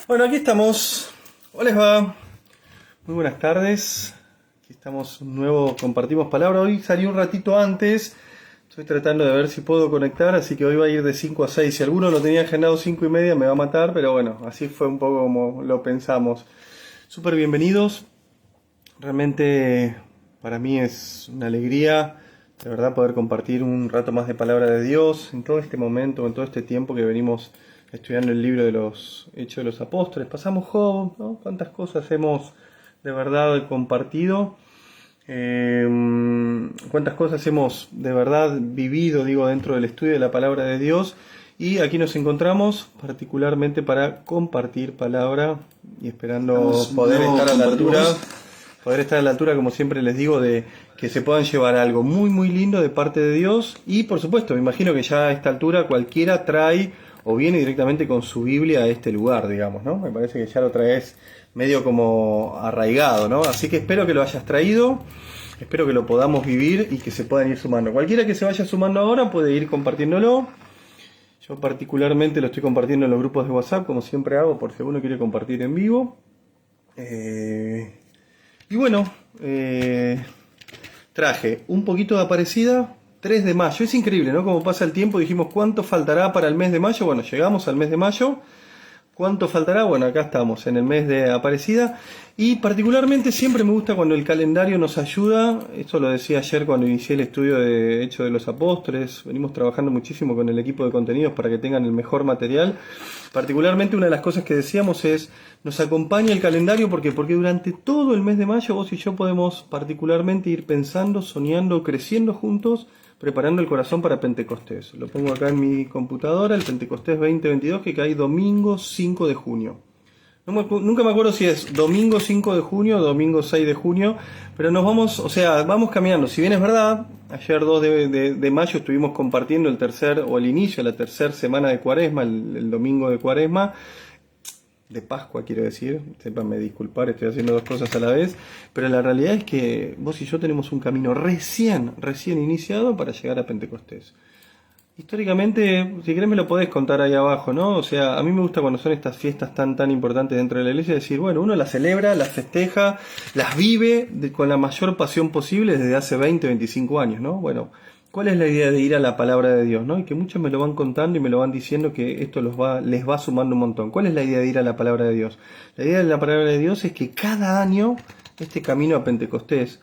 Bueno, aquí estamos. ¿Cómo les va? Muy buenas tardes. Aquí estamos un nuevo Compartimos Palabra. Hoy salí un ratito antes. Estoy tratando de ver si puedo conectar, así que hoy va a ir de 5 a 6. Si alguno lo tenía agendado 5 y media me va a matar, pero bueno, así fue un poco como lo pensamos. Súper bienvenidos. Realmente para mí es una alegría, de verdad, poder compartir un rato más de Palabra de Dios en todo este momento, en todo este tiempo que venimos estudiando el libro de los Hechos de los Apóstoles. Pasamos Job, ¿no? Cuántas cosas hemos de verdad compartido, cuántas cosas hemos de verdad vivido, digo, dentro del estudio de la Palabra de Dios. Y aquí nos encontramos particularmente para compartir palabra y esperando poder estar a la altura. Poder estar a la altura, como siempre les digo, de que se puedan llevar algo muy muy lindo de parte de Dios. Y por supuesto, me imagino que ya a esta altura cualquiera trae o viene directamente con su Biblia a este lugar, digamos, ¿no? Me parece que ya lo traes medio como arraigado, ¿no? Así que espero que lo hayas traído, espero que lo podamos vivir y que se puedan ir sumando. Cualquiera que se vaya sumando ahora puede ir compartiéndolo. Yo particularmente lo estoy compartiendo en los grupos de WhatsApp, como siempre hago, por si uno quiere compartir en vivo. Y bueno, traje un poquito de Aparecida, 3 de mayo. Es increíble, ¿no? Como pasa el tiempo, dijimos, ¿cuánto faltará para el mes de mayo? Bueno, llegamos al mes de mayo. ¿Cuánto faltará? Bueno, acá estamos, en el mes de Aparecida. Y particularmente siempre me gusta cuando el calendario nos ayuda. Esto lo decía ayer cuando inicié el estudio de Hechos de los Apóstoles. Venimos trabajando muchísimo con el equipo de contenidos para que tengan el mejor material. Particularmente una de las cosas que decíamos es, nos acompaña el calendario porque durante todo el mes de mayo vos y yo podemos particularmente ir pensando, soñando, creciendo juntos, preparando el corazón para Pentecostés. Lo pongo acá en mi computadora, el Pentecostés 2022, que cae domingo 5 de junio. Nunca me acuerdo si es domingo 5 de junio o domingo 6 de junio, pero nos vamos, o sea, vamos caminando. Si bien es verdad, ayer 2 de mayo estuvimos compartiendo el tercer, o el inicio de la tercera semana de Cuaresma, el domingo de Cuaresma, de Pascua quiero decir, sépanme disculpar, estoy haciendo dos cosas a la vez, pero la realidad es que vos y yo tenemos un camino recién iniciado para llegar a Pentecostés. Históricamente, si querés me lo podés contar ahí abajo, ¿no? O sea, a mí me gusta cuando son estas fiestas tan importantes dentro de la iglesia, decir, bueno, uno las celebra, las festeja, las vive con la mayor pasión posible desde hace 20, 25 años, ¿no? Bueno, ¿cuál es la idea de ir a la palabra de Dios, ¿no? Y que muchos me lo van contando y me lo van diciendo que esto les va sumando un montón. ¿Cuál es la idea de ir a la palabra de Dios? La idea de la palabra de Dios es que cada año este camino a Pentecostés,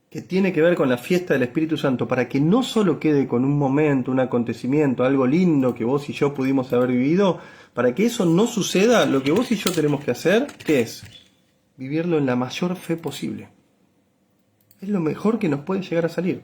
que tiene que ver con la fiesta del Espíritu Santo, para que no solo quede con un momento, un acontecimiento, algo lindo que vos y yo pudimos haber vivido, para que eso no suceda, lo que vos y yo tenemos que hacer, ¿qué es? Vivirlo en la mayor fe posible. Es lo mejor que nos puede llegar a salir.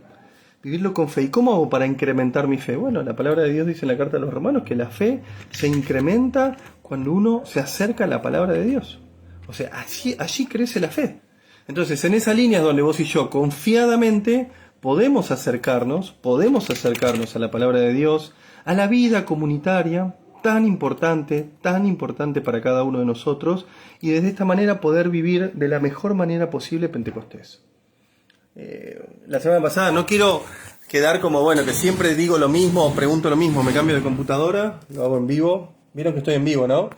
Vivirlo con fe. ¿Y cómo hago para incrementar mi fe? Bueno, la palabra de Dios dice en la carta a los Romanos que la fe se incrementa cuando uno se acerca a la palabra de Dios. O sea, allí crece la fe. Entonces, en esa línea es donde vos y yo confiadamente podemos acercarnos a la palabra de Dios, a la vida comunitaria tan importante para cada uno de nosotros, y desde esta manera poder vivir de la mejor manera posible Pentecostés. La semana pasada, no quiero quedar como, bueno, que siempre digo lo mismo o pregunto lo mismo, me cambio de computadora, lo hago en vivo. Vieron que estoy en vivo, ¿no?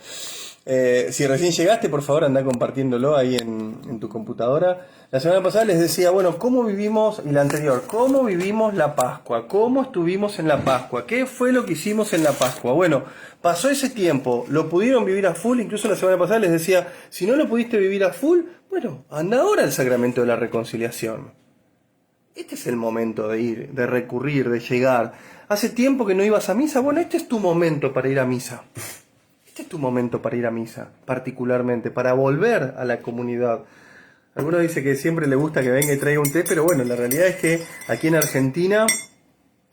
Si recién llegaste, por favor, anda compartiéndolo ahí en tu computadora. La semana pasada les decía, bueno, ¿cómo vivimos, y la anterior, cómo vivimos la Pascua? ¿Cómo estuvimos en la Pascua? ¿Qué fue lo que hicimos en la Pascua? Bueno, pasó ese tiempo, lo pudieron vivir a full. Incluso la semana pasada les decía, si no lo pudiste vivir a full, bueno, anda ahora al sacramento de la reconciliación. Este es el momento de ir, de recurrir, de llegar. Hace tiempo que no ibas a misa, bueno, este es tu momento para ir a misa. Este es tu momento para ir a misa, particularmente, para volver a la comunidad. Algunos dicen que siempre le gusta que venga y traiga un té, pero bueno, la realidad es que aquí en Argentina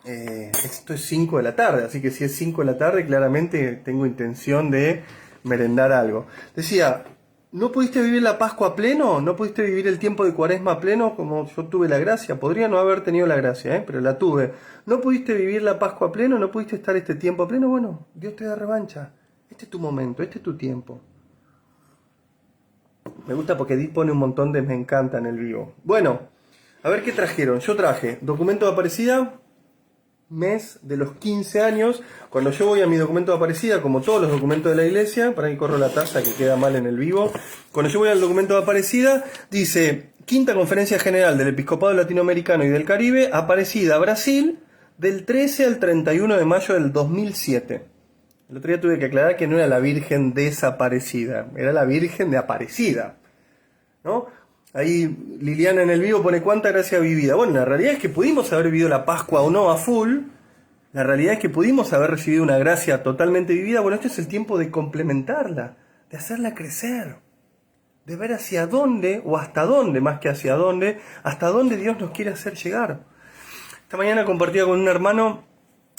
esto es 5 de la tarde, así que si es 5 de la tarde, claramente tengo intención de merendar algo. Decía, ¿no pudiste vivir la Pascua a pleno? ¿No pudiste vivir el tiempo de Cuaresma a pleno como yo tuve la gracia? Podría no haber tenido la gracia, pero la tuve. ¿No pudiste vivir la Pascua a pleno? ¿No pudiste estar este tiempo a pleno? Bueno, Dios te da revancha. Este es tu momento, este es tu tiempo. Me gusta porque Edith pone un montón de me encanta en el vivo. Bueno, a ver qué trajeron. Yo traje documento de Aparecida, mes de los 15 años. Cuando yo voy a mi documento de Aparecida, como todos los documentos de la iglesia, para que corro la taza que queda mal en el vivo, cuando yo voy al documento de Aparecida, dice Quinta Conferencia General del Episcopado Latinoamericano y del Caribe, Aparecida, Brasil, del 13 al 31 de mayo del 2007. El otro día tuve que aclarar que no era la Virgen desaparecida, era la Virgen de Aparecida, ¿no? Ahí Liliana en el vivo pone cuánta gracia vivida. Bueno, la realidad es que pudimos haber vivido la Pascua o no a full. La realidad es que pudimos haber recibido una gracia totalmente vivida. Bueno, este es el tiempo de complementarla, de hacerla crecer, de ver hacia dónde, o hasta dónde, más que hacia dónde, hasta dónde Dios nos quiere hacer llegar. Esta mañana compartía con un hermano,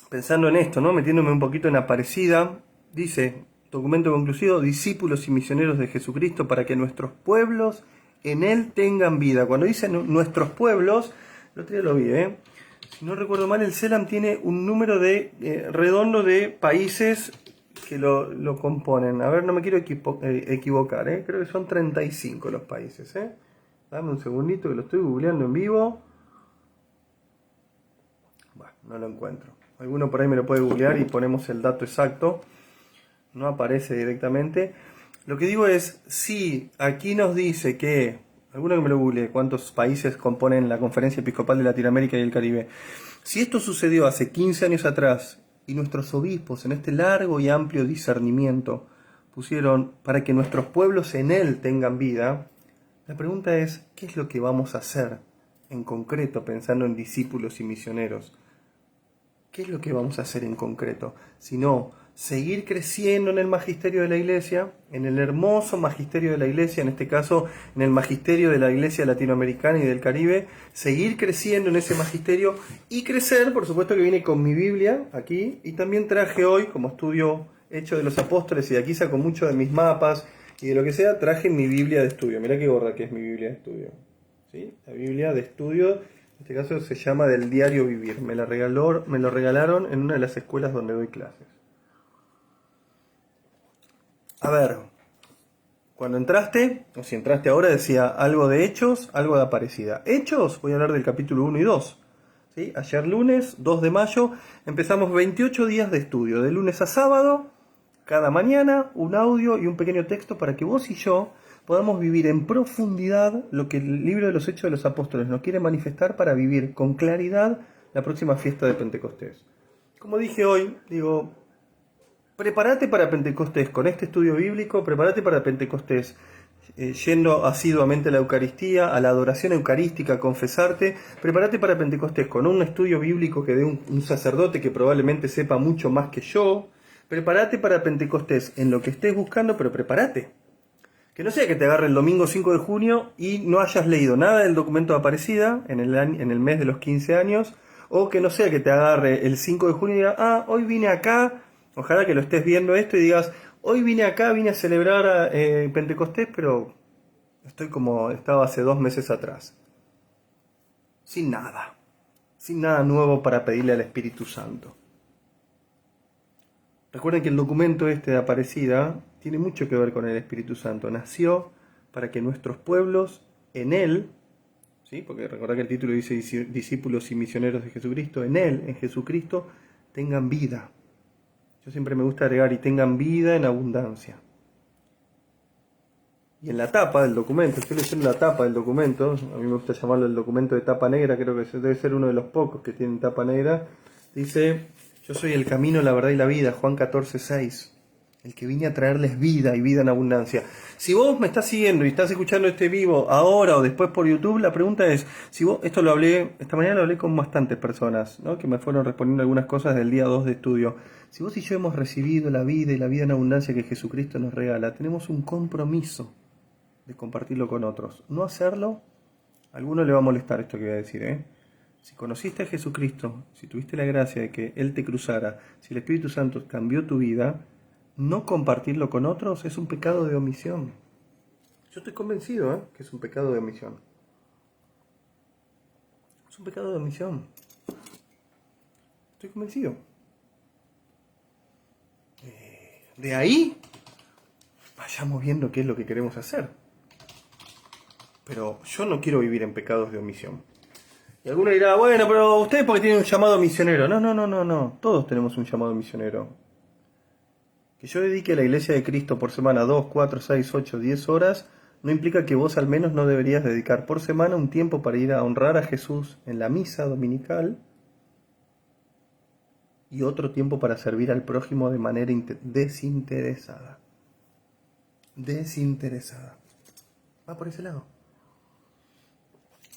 pensando en esto, ¿no? Metiéndome un poquito en Aparecida. Dice, documento conclusivo, discípulos y misioneros de Jesucristo para que nuestros pueblos en Él tengan vida. Cuando dicen nuestros pueblos, el otro día lo vi, si no recuerdo mal, el CELAM tiene un número redondo de países que lo componen. A ver, no me quiero equivocar, creo que son 35 los países. Dame un segundito que lo estoy googleando en vivo. Bueno, no lo encuentro. Alguno por ahí me lo puede googlear y ponemos el dato exacto. No aparece directamente. Lo que digo es, si aquí nos dice que, alguno que me lo googlee, cuántos países componen la Conferencia Episcopal de Latinoamérica y el Caribe. Si esto sucedió hace 15 años atrás y nuestros obispos en este largo y amplio discernimiento pusieron para que nuestros pueblos en Él tengan vida, la pregunta es, ¿qué es lo que vamos a hacer en concreto pensando en discípulos y misioneros? ¿Qué es lo que vamos a hacer en concreto? Si no, seguir creciendo en el magisterio de la Iglesia, en el hermoso magisterio de la Iglesia, en este caso en el magisterio de la Iglesia latinoamericana y del Caribe, seguir creciendo en ese magisterio y crecer, por supuesto que viene con mi Biblia aquí, y también traje hoy, como estudio Hechos de los Apóstoles, y de aquí saco mucho de mis mapas y de lo que sea, traje mi Biblia de estudio. Mirá qué gorda que es mi Biblia de estudio. ¿Sí? La Biblia de estudio. En este caso se llama Del Diario Vivir. Me lo regalaron en una de las escuelas donde doy clases. A ver, cuando entraste, o si entraste ahora, decía algo de Hechos, algo de Aparecida. Hechos, voy a hablar del capítulo 1 y 2. ¿Sí? Ayer lunes, 2 de mayo, empezamos 28 días de estudio, de lunes a sábado, cada mañana, un audio y un pequeño texto para que vos y yo podamos vivir en profundidad lo que el libro de los Hechos de los Apóstoles nos quiere manifestar para vivir con claridad la próxima fiesta de Pentecostés. Como dije hoy, digo, prepárate para Pentecostés con este estudio bíblico, prepárate para Pentecostés yendo asiduamente a la Eucaristía, a la adoración eucarística, a confesarte. Prepárate para Pentecostés con un estudio bíblico que dé un sacerdote que probablemente sepa mucho más que yo. Prepárate para Pentecostés en lo que estés buscando, pero prepárate. Que no sea que te agarre el domingo 5 de junio y no hayas leído nada del documento de Aparecida en el mes de los 15 años, o que no sea que te agarre el 5 de junio y diga, hoy vine acá, ojalá que lo estés viendo esto y digas, hoy vine acá, vine a celebrar Pentecostés, pero estoy como estaba hace 2 meses atrás. Sin nada nuevo para pedirle al Espíritu Santo. Recuerden que el documento de Aparecida tiene mucho que ver con el Espíritu Santo. Nació para que nuestros pueblos en Él, ¿sí? Porque recordad que el título dice discípulos y misioneros de Jesucristo, en Él, en Jesucristo, tengan vida. Yo siempre me gusta agregar, y tengan vida en abundancia. Y en la tapa del documento, estoy leyendo la tapa del documento, a mí me gusta llamarlo el documento de tapa negra, creo que debe ser uno de los pocos que tienen tapa negra, dice, yo soy el camino, la verdad y la vida, Juan 14:6, el que vine a traerles vida y vida en abundancia. Si vos me estás siguiendo y estás escuchando este vivo ahora o después por YouTube, la pregunta es, si vos, esta mañana lo hablé con bastantes personas, ¿no? Que me fueron respondiendo algunas cosas del día 2 de estudio. Si vos y yo hemos recibido la vida y la vida en abundancia que Jesucristo nos regala, tenemos un compromiso de compartirlo con otros. No hacerlo, a alguno le va a molestar esto que voy a decir, Si conociste a Jesucristo, si tuviste la gracia de que Él te cruzara, si el Espíritu Santo cambió tu vida, no compartirlo con otros es un pecado de omisión. Yo estoy convencido que es un pecado de omisión. Es un pecado de omisión. Estoy convencido. De ahí, vayamos viendo qué es lo que queremos hacer. Pero yo no quiero vivir en pecados de omisión. Y alguno dirá, bueno, pero ustedes porque tienen un llamado misionero. No, no, no, no, no. Todos tenemos un llamado misionero. Que yo dedique a la Iglesia de Cristo por semana 2, 4, 6, 8, 10 horas, no implica que vos al menos no deberías dedicar por semana un tiempo para ir a honrar a Jesús en la misa dominical y otro tiempo para servir al prójimo de manera desinteresada. Desinteresada. Va por ese lado.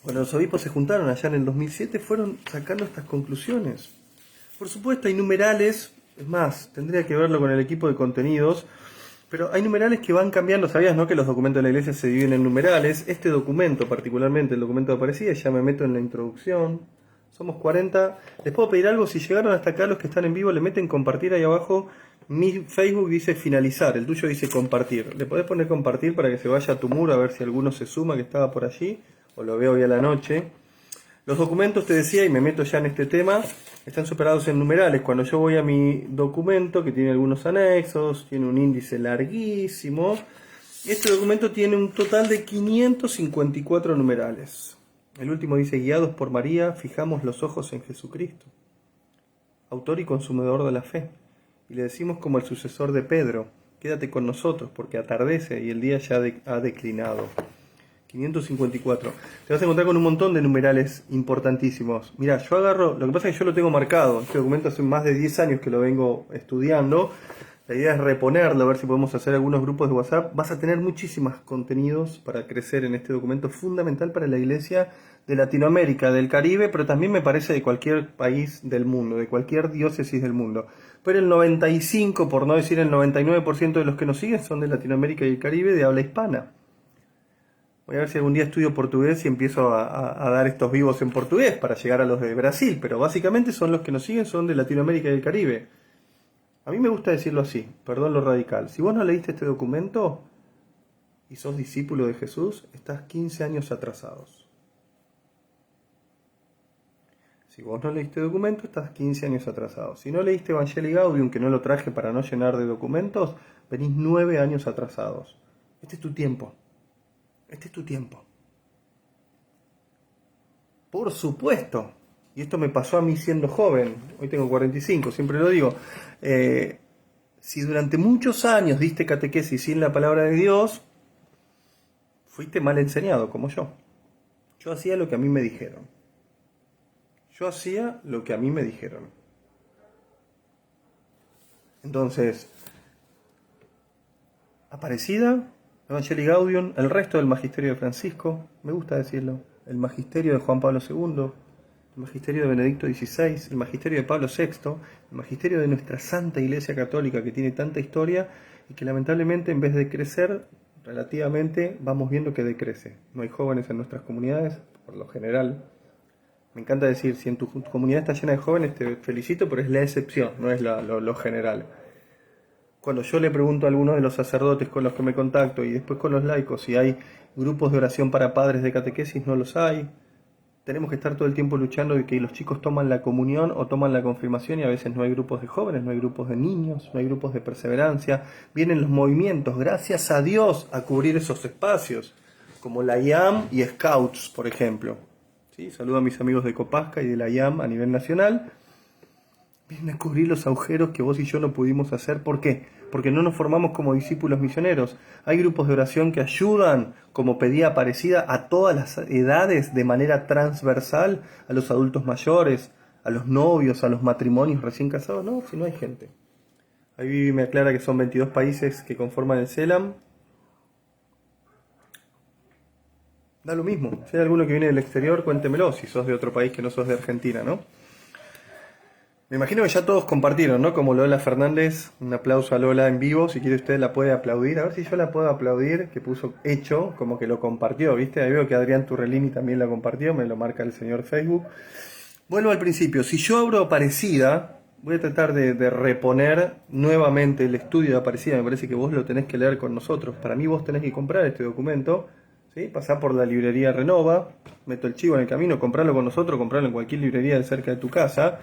Cuando los obispos se juntaron allá en el 2007, fueron sacando estas conclusiones. Por supuesto, hay numerales, es más, tendría que verlo con el equipo de contenidos, pero hay numerales que van cambiando. ¿Sabías, no, que los documentos de la Iglesia se dividen en numerales? Este documento, particularmente el documento de Aparecida, ya me meto en la introducción. Somos 40. Les puedo pedir algo, si llegaron hasta acá los que están en vivo, le meten compartir ahí abajo. Mi Facebook dice finalizar, el tuyo dice compartir. Le podés poner compartir para que se vaya a tu muro a ver si alguno se suma que estaba por allí, o lo veo hoy a la noche. Los documentos, te decía, y me meto ya en este tema, están separados en numerales. Cuando yo voy a mi documento, que tiene algunos anexos, tiene un índice larguísimo, este documento tiene un total de 554 numerales. El último dice, guiados por María, fijamos los ojos en Jesucristo, autor y consumidor de la fe. Y le decimos como el sucesor de Pedro, quédate con nosotros porque atardece y el día ya ha declinado. 554. Te vas a encontrar con un montón de numerales importantísimos. Mirá, yo agarro, lo que pasa es que yo lo tengo marcado, este documento hace más de 10 años que lo vengo estudiando. La idea es reponerlo, a ver si podemos hacer algunos grupos de WhatsApp. Vas a tener muchísimos contenidos para crecer en este documento fundamental para la Iglesia de Latinoamérica, del Caribe, pero también me parece de cualquier país del mundo, de cualquier diócesis del mundo. Pero el 95, por no decir el 99% de los que nos siguen son de Latinoamérica y el Caribe de habla hispana. Voy a ver si algún día estudio portugués y empiezo a dar estos vivos en portugués para llegar a los de Brasil, pero básicamente son los que nos siguen, son de Latinoamérica y el Caribe. A mí me gusta decirlo así, perdón lo radical. Si vos no leíste este documento y sos discípulo de Jesús, estás 15 años atrasados. Si vos no leíste documento, estás 15 años atrasados. Si no leíste Evangelii Gaudium, que no lo traje para no llenar de documentos, venís 9 años atrasados. Este es tu tiempo. Este es tu tiempo. Por supuesto. Y esto me pasó a mí siendo joven. Hoy tengo 45, siempre lo digo. Si durante muchos años diste catequesis sin la palabra de Dios, fuiste mal enseñado, como yo. Yo hacía lo que a mí me dijeron. Entonces, Aparecida, Evangelii Gaudium, el resto del magisterio de Francisco, me gusta decirlo, el magisterio de Juan Pablo II, el magisterio de Benedicto XVI, el magisterio de Pablo VI, el magisterio de nuestra Santa Iglesia Católica que tiene tanta historia y que lamentablemente en vez de crecer, relativamente vamos viendo que decrece. No hay jóvenes en nuestras comunidades, por lo general. Me encanta decir, si en tu comunidad está llena de jóvenes, te felicito, pero es la excepción, no es lo general. Cuando yo le pregunto a algunos de los sacerdotes con los que me contacto y después con los laicos si hay grupos de oración para padres de catequesis, no los hay. Tenemos que estar todo el tiempo luchando de que los chicos toman la comunión o toman la confirmación y a veces no hay grupos de jóvenes, no hay grupos de niños, no hay grupos de perseverancia. Vienen los movimientos, gracias a Dios, a cubrir esos espacios, como la IAM y Scouts, por ejemplo. ¿Sí? Saludo a mis amigos de Copasca y de la IAM a nivel nacional. Vienen a cubrir los agujeros que vos y yo no pudimos hacer. ¿Por qué? Porque no nos formamos como discípulos misioneros. Hay grupos de oración que ayudan, como pedía Aparecida, a todas las edades de manera transversal, a los adultos mayores, a los novios, a los matrimonios recién casados. No, si no hay gente. Ahí me aclara que son 22 países que conforman el CELAM. Da lo mismo. Si hay alguno que viene del exterior, cuéntemelo, si sos de otro país que no sos de Argentina, ¿no? Me imagino que ya todos compartieron, ¿no? Como Lola Fernández, un aplauso a Lola en vivo, si quiere usted la puede aplaudir, a ver si yo la puedo aplaudir, que puso hecho, como que lo compartió, ¿viste? Ahí veo que Adrián Turrellini también la compartió, me lo marca el señor Facebook. Vuelvo al principio, si yo abro Aparecida, voy a tratar de reponer nuevamente el estudio de Aparecida, me parece que vos lo tenés que leer con nosotros, para mí vos tenés que comprar este documento, ¿sí? Pasá por la librería Renova, meto el chivo en el camino, comprarlo con nosotros, comprarlo en cualquier librería de cerca de tu casa.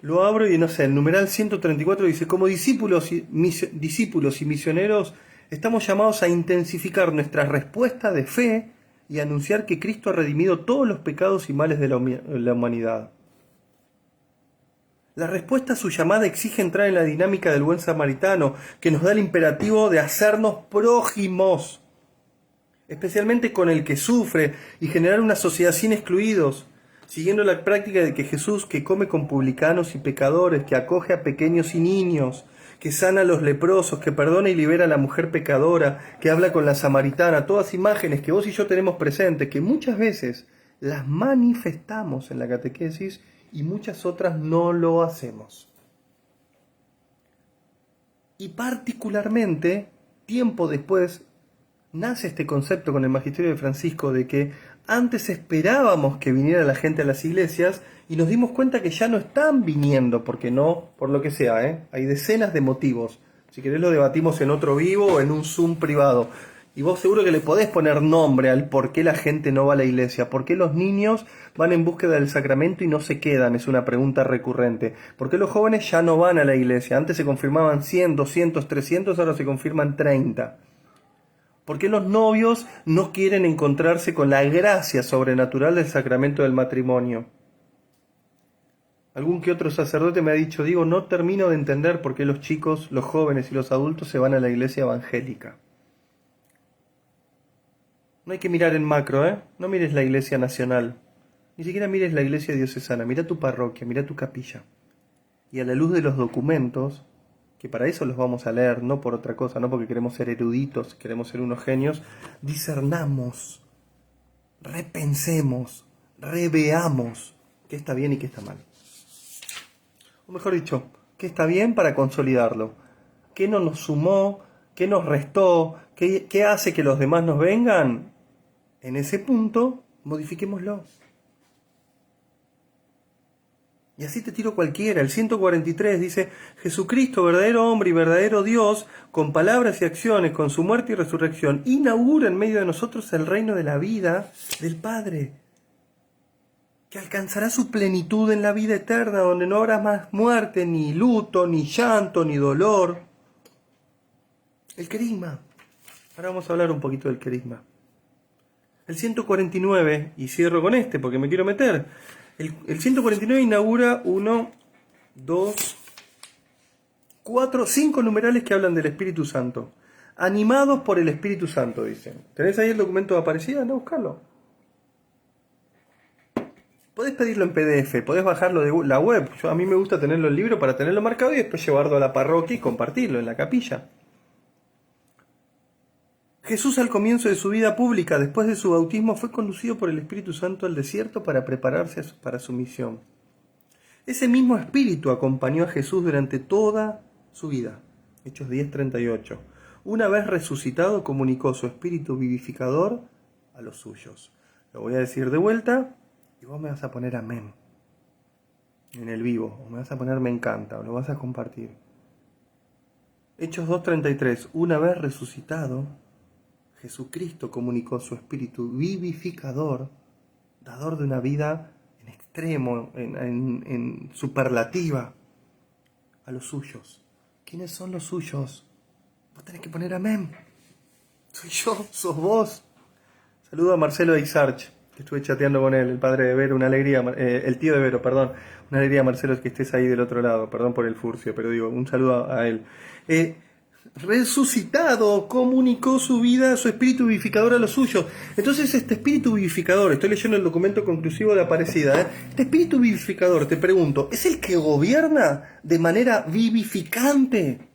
Lo abro y no sé, el numeral 134 dice, como discípulos y misioneros estamos llamados a intensificar nuestra respuesta de fe y anunciar que Cristo ha redimido todos los pecados y males de la humanidad. La respuesta a su llamada exige entrar en la dinámica del buen samaritano, que nos da el imperativo de hacernos prójimos, especialmente con el que sufre, y generar una sociedad sin excluidos, siguiendo la práctica de que Jesús, que come con publicanos y pecadores, que acoge a pequeños y niños, que sana a los leprosos, que perdona y libera a la mujer pecadora, que habla con la samaritana, todas imágenes que vos y yo tenemos presentes, que muchas veces las manifestamos en la catequesis y muchas otras no lo hacemos. Y particularmente, tiempo después, nace este concepto con el magisterio de Francisco de que antes esperábamos que viniera la gente a las iglesias y nos dimos cuenta que ya no están viniendo, porque no, por lo que sea, hay decenas de motivos. Si querés lo debatimos en otro vivo o en un Zoom privado. Y vos seguro que le podés poner nombre al por qué la gente no va a la iglesia. ¿Por qué los niños van en búsqueda del sacramento y no se quedan? Es una pregunta recurrente. ¿Por qué los jóvenes ya no van a la iglesia? Antes se confirmaban 100, 200, 300, ahora se confirman 30. ¿Por qué los novios no quieren encontrarse con la gracia sobrenatural del sacramento del matrimonio? Algún que otro sacerdote me ha dicho, digo, no termino de entender por qué los chicos, los jóvenes y los adultos se van a la iglesia evangélica. No hay que mirar en macro, No mires la iglesia nacional. Ni siquiera mires la iglesia diocesana. Mira tu parroquia, mira tu capilla. Y a la luz de los documentos, que para eso los vamos a leer, no por otra cosa, no porque queremos ser eruditos, queremos ser unos genios, discernamos, repensemos, reveamos qué está bien y qué está mal. O mejor dicho, qué está bien para consolidarlo. ¿Qué no nos sumó? ¿Qué nos restó? ¿Qué hace que los demás nos vengan? En ese punto, modifiquémoslo. Y así te tiro cualquiera. El 143 dice, Jesucristo, verdadero hombre y verdadero Dios, con palabras y acciones, con su muerte y resurrección, inaugura en medio de nosotros el reino de la vida del Padre, que alcanzará su plenitud en la vida eterna, donde no habrá más muerte, ni luto, ni llanto, ni dolor. El querigma. Ahora vamos a hablar un poquito del querigma. El 149, y cierro con este porque me quiero meter. El 149 inaugura 1, 2, 4, 5 numerales que hablan del Espíritu Santo. Animados por el Espíritu Santo, dicen. ¿Tenés ahí el documento de Aparecida? Anda a buscarlo. Podés pedirlo en PDF, podés bajarlo de la web. A mí me gusta tenerlo en libro para tenerlo marcado y después llevarlo a la parroquia y compartirlo en la capilla. Jesús al comienzo de su vida pública, después de su bautismo, fue conducido por el Espíritu Santo al desierto para prepararse para su misión. Ese mismo Espíritu acompañó a Jesús durante toda su vida. Hechos 10:38. Una vez resucitado, comunicó su Espíritu vivificador a los suyos. Lo voy a decir de vuelta y vos me vas a poner amén en el vivo, o me vas a poner me encanta, o lo vas a compartir. Hechos 2:33. Una vez resucitado, Jesucristo comunicó su espíritu vivificador, dador de una vida en extremo, en superlativa, a los suyos. ¿Quiénes son los suyos? Vos tenés que poner amén. Soy yo, sos vos. Saludo a Marcelo de Isarch, que estuve chateando con él, el padre de Vero, una alegría, el tío de Vero, perdón. Una alegría, Marcelo, que estés ahí del otro lado, perdón por el furcio, pero digo, un saludo a él. Resucitado, comunicó su vida, su espíritu vivificador a los suyos. Entonces este espíritu vivificador, estoy leyendo el documento conclusivo de Aparecida, este espíritu vivificador, te pregunto, ¿es el que gobierna de manera vivificante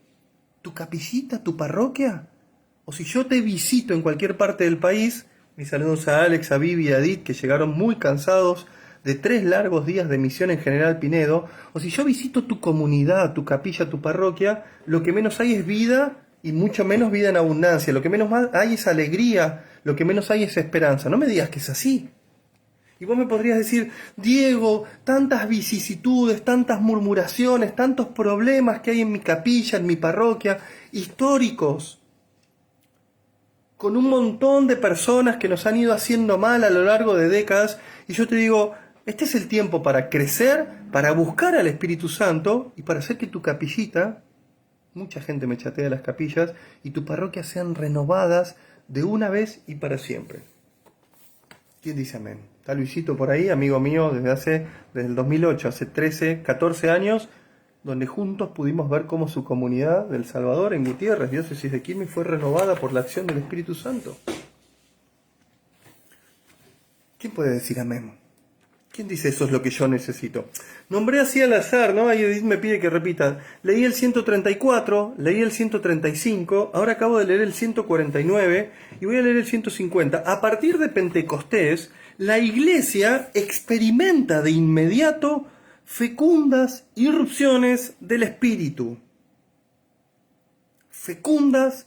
tu capillita, tu parroquia? O si yo te visito en cualquier parte del país, mis saludos a Alex, a Vivi y a Edith, que llegaron muy cansados de 3 largos días de misión en General Pinedo, o si yo visito tu comunidad, tu capilla, tu parroquia, lo que menos hay es vida y mucho menos vida en abundancia, lo que menos hay es alegría, lo que menos hay es esperanza. No me digas que es así. Y vos me podrías decir, Diego, tantas vicisitudes, tantas murmuraciones, tantos problemas que hay en mi capilla, en mi parroquia, históricos, con un montón de personas que nos han ido haciendo mal a lo largo de décadas, y yo te digo, este es el tiempo para crecer, para buscar al Espíritu Santo y para hacer que tu capillita, mucha gente me chatea de las capillas, y tu parroquia sean renovadas de una vez y para siempre. ¿Quién dice amén? Está Luisito por ahí, amigo mío, desde el 2008, hace 13, 14 años, donde juntos pudimos ver cómo su comunidad del Salvador, en Gutiérrez, diócesis de Quilmes, fue renovada por la acción del Espíritu Santo. ¿Quién puede decir amén? ¿Quién dice eso es lo que yo necesito? Nombré así al azar, ¿no? Ahí Edith me pide que repita. Leí el 134, leí el 135, ahora acabo de leer el 149 y voy a leer el 150. A partir de Pentecostés, la Iglesia experimenta de inmediato fecundas irrupciones del Espíritu. Fecundas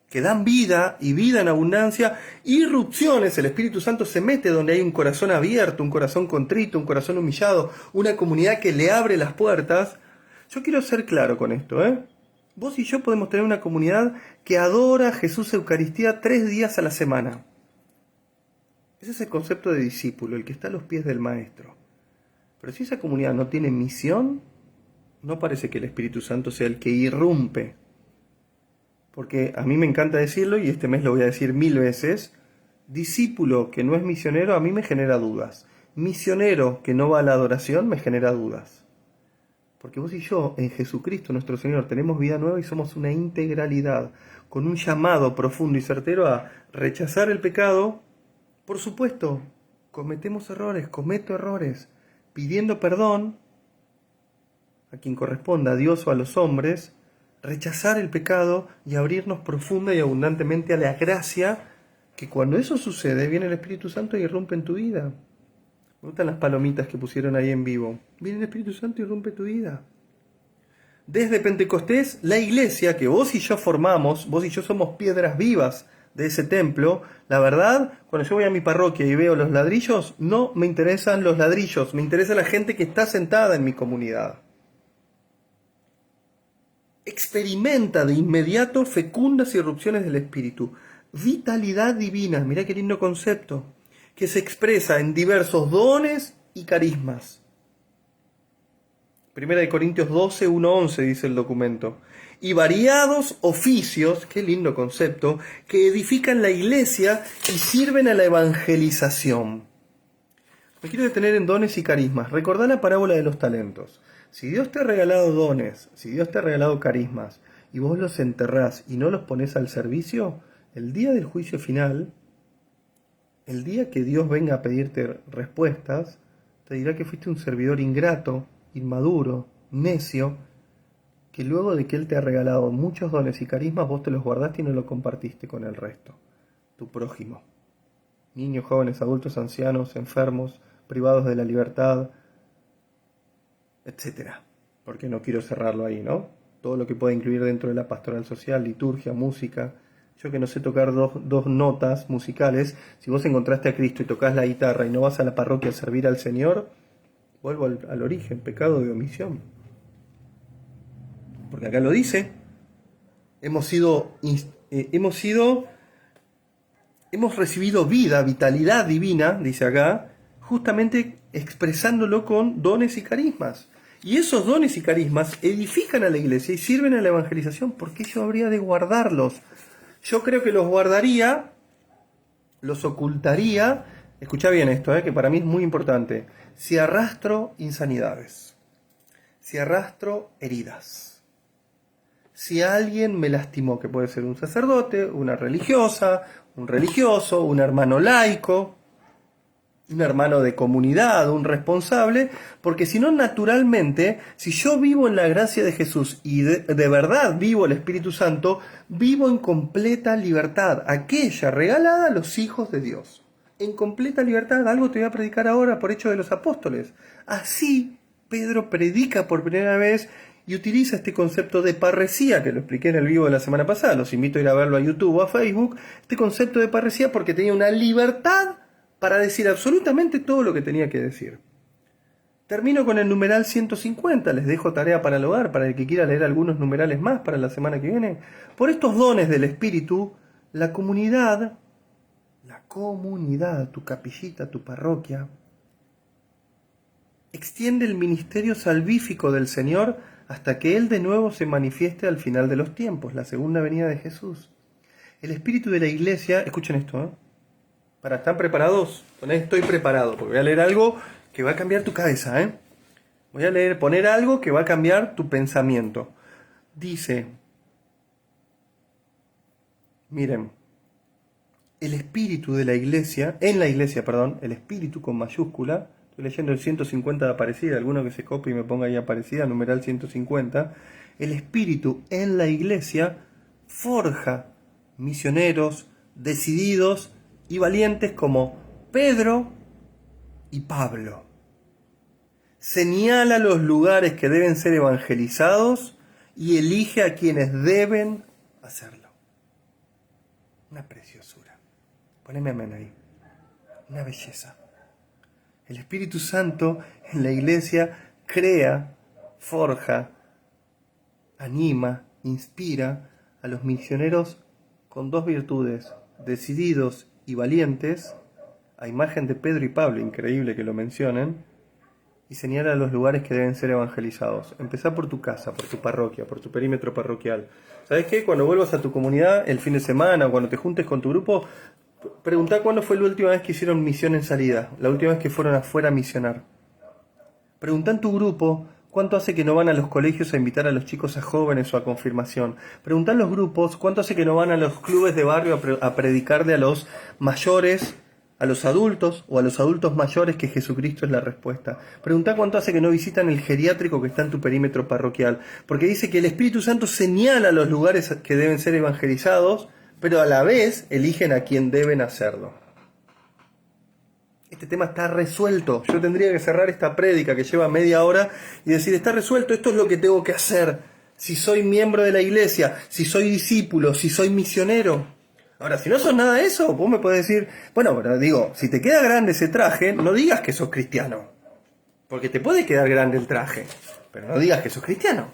que dan vida y vida en abundancia, irrupciones, el Espíritu Santo se mete donde hay un corazón abierto, un corazón contrito, un corazón humillado, una comunidad que le abre las puertas. Yo quiero ser claro con esto, Vos y yo podemos tener una comunidad que adora a Jesús Eucaristía 3 días a la semana. Ese es el concepto de discípulo, el que está a los pies del Maestro. Pero si esa comunidad no tiene misión, no parece que el Espíritu Santo sea el que irrumpe. Porque a mí me encanta decirlo, y este mes lo voy a decir 1000 veces, discípulo que no es misionero a mí me genera dudas. Misionero que no va a la adoración me genera dudas. Porque vos y yo, en Jesucristo nuestro Señor, tenemos vida nueva y somos una integralidad, con un llamado profundo y certero a rechazar el pecado. Por supuesto, cometemos errores, cometo errores, pidiendo perdón a quien corresponda, a Dios o a los hombres, rechazar el pecado y abrirnos profunda y abundantemente a la gracia, que cuando eso sucede, viene el Espíritu Santo y irrumpe en tu vida. Me gustan las palomitas que pusieron ahí en vivo. Viene el Espíritu Santo y irrumpe tu vida. Desde Pentecostés, la iglesia que vos y yo formamos, vos y yo somos piedras vivas de ese templo. La verdad, cuando yo voy a mi parroquia y veo los ladrillos, no me interesan los ladrillos, me interesa la gente que está sentada en mi comunidad. Experimenta de inmediato fecundas irrupciones del Espíritu. Vitalidad divina, mirá qué lindo concepto, que se expresa en diversos dones y carismas. 1 Corintios 12, 1, 11 dice el documento. Y variados oficios, qué lindo concepto, que edifican la iglesia y sirven a la evangelización. Me quiero detener en dones y carismas. Recordá la parábola de los talentos. Si Dios te ha regalado dones, si Dios te ha regalado carismas, y vos los enterrás y no los pones al servicio, el día del juicio final, el día que Dios venga a pedirte respuestas, te dirá que fuiste un servidor ingrato, inmaduro, necio, que luego de que Él te ha regalado muchos dones y carismas, vos te los guardaste y no los compartiste con el resto, tu prójimo. Niños, jóvenes, adultos, ancianos, enfermos, privados de la libertad, etcétera. Porque no quiero cerrarlo ahí, ¿no? Todo lo que pueda incluir dentro de la pastoral social, liturgia, música. Yo que no sé tocar dos notas musicales, si vos encontraste a Cristo y tocas la guitarra y no vas a la parroquia a servir al Señor, vuelvo al origen, pecado de omisión. Porque acá lo dice, hemos recibido vida, vitalidad divina, dice acá, justamente expresándolo con dones y carismas. Y esos dones y carismas edifican a la iglesia y sirven a la evangelización. ¿Por qué yo habría de guardarlos? Yo creo que los guardaría, los ocultaría. Escuchá bien esto, que para mí es muy importante. Si arrastro insanidades, si arrastro heridas, si alguien me lastimó, que puede ser un sacerdote, una religiosa, un religioso, un hermano laico, un hermano de comunidad, un responsable, porque si no, naturalmente, si yo vivo en la gracia de Jesús y de verdad vivo el Espíritu Santo, vivo en completa libertad, aquella regalada a los hijos de Dios. En completa libertad, algo te voy a predicar ahora por Hechos de los Apóstoles. Así, Pedro predica por primera vez y utiliza este concepto de parresía, que lo expliqué en el vivo de la semana pasada. Los invito a ir a verlo a YouTube o a Facebook. Este concepto de parresía porque tenía una libertad para decir absolutamente todo lo que tenía que decir. Termino con el numeral 150, les dejo tarea para el hogar, para el que quiera leer algunos numerales más para la semana que viene. Por estos dones del Espíritu, la comunidad, tu capillita, tu parroquia, extiende el ministerio salvífico del Señor hasta que Él de nuevo se manifieste al final de los tiempos, la segunda venida de Jesús. El espíritu de la iglesia, escuchen esto, Ahora, ¿están preparados? Poné estoy preparado, porque voy a leer algo que va a cambiar tu cabeza, ¿eh? Voy a poner algo que va a cambiar tu pensamiento. Dice, miren, el espíritu de la iglesia, en la iglesia, perdón, el espíritu con mayúscula, estoy leyendo el 150 de Aparecida, alguno que se copie y me ponga ahí Aparecida, numeral 150, el espíritu en la iglesia forja misioneros decididos y valientes como Pedro y Pablo. Señala los lugares que deben ser evangelizados y elige a quienes deben hacerlo. Una preciosura. Poneme amén ahí. Una belleza. El Espíritu Santo en la iglesia crea, forja, anima, inspira a los misioneros con dos virtudes, decididos y valientes, a imagen de Pedro y Pablo, increíble que lo mencionen, y señala los lugares que deben ser evangelizados. Empezá por tu casa, por tu parroquia, por tu perímetro parroquial. ¿Sabes qué? Cuando vuelvas a tu comunidad el fin de semana, o cuando te juntes con tu grupo, preguntá cuándo fue la última vez que hicieron misión en salida, la última vez que fueron afuera a misionar. Preguntá en tu grupo cuánto hace que no van a los colegios a invitar a los chicos a jóvenes o a confirmación. Preguntá en los grupos cuánto hace que no van a los clubes de barrio a predicarle a los mayores, a los adultos o a los adultos mayores que Jesucristo es la respuesta. Preguntá cuánto hace que no visitan el geriátrico que está en tu perímetro parroquial. Porque dice que el Espíritu Santo señala los lugares que deben ser evangelizados, pero a la vez eligen a quien deben hacerlo. Este tema está resuelto. Yo tendría que cerrar esta prédica que lleva media hora y decir, está resuelto, esto es lo que tengo que hacer. Si soy miembro de la iglesia, si soy discípulo, si soy misionero. Ahora, si no sos nada de eso, vos me podés decir, bueno, pero digo, si te queda grande ese traje, no digas que sos cristiano. Porque te puede quedar grande el traje, pero no digas que sos cristiano.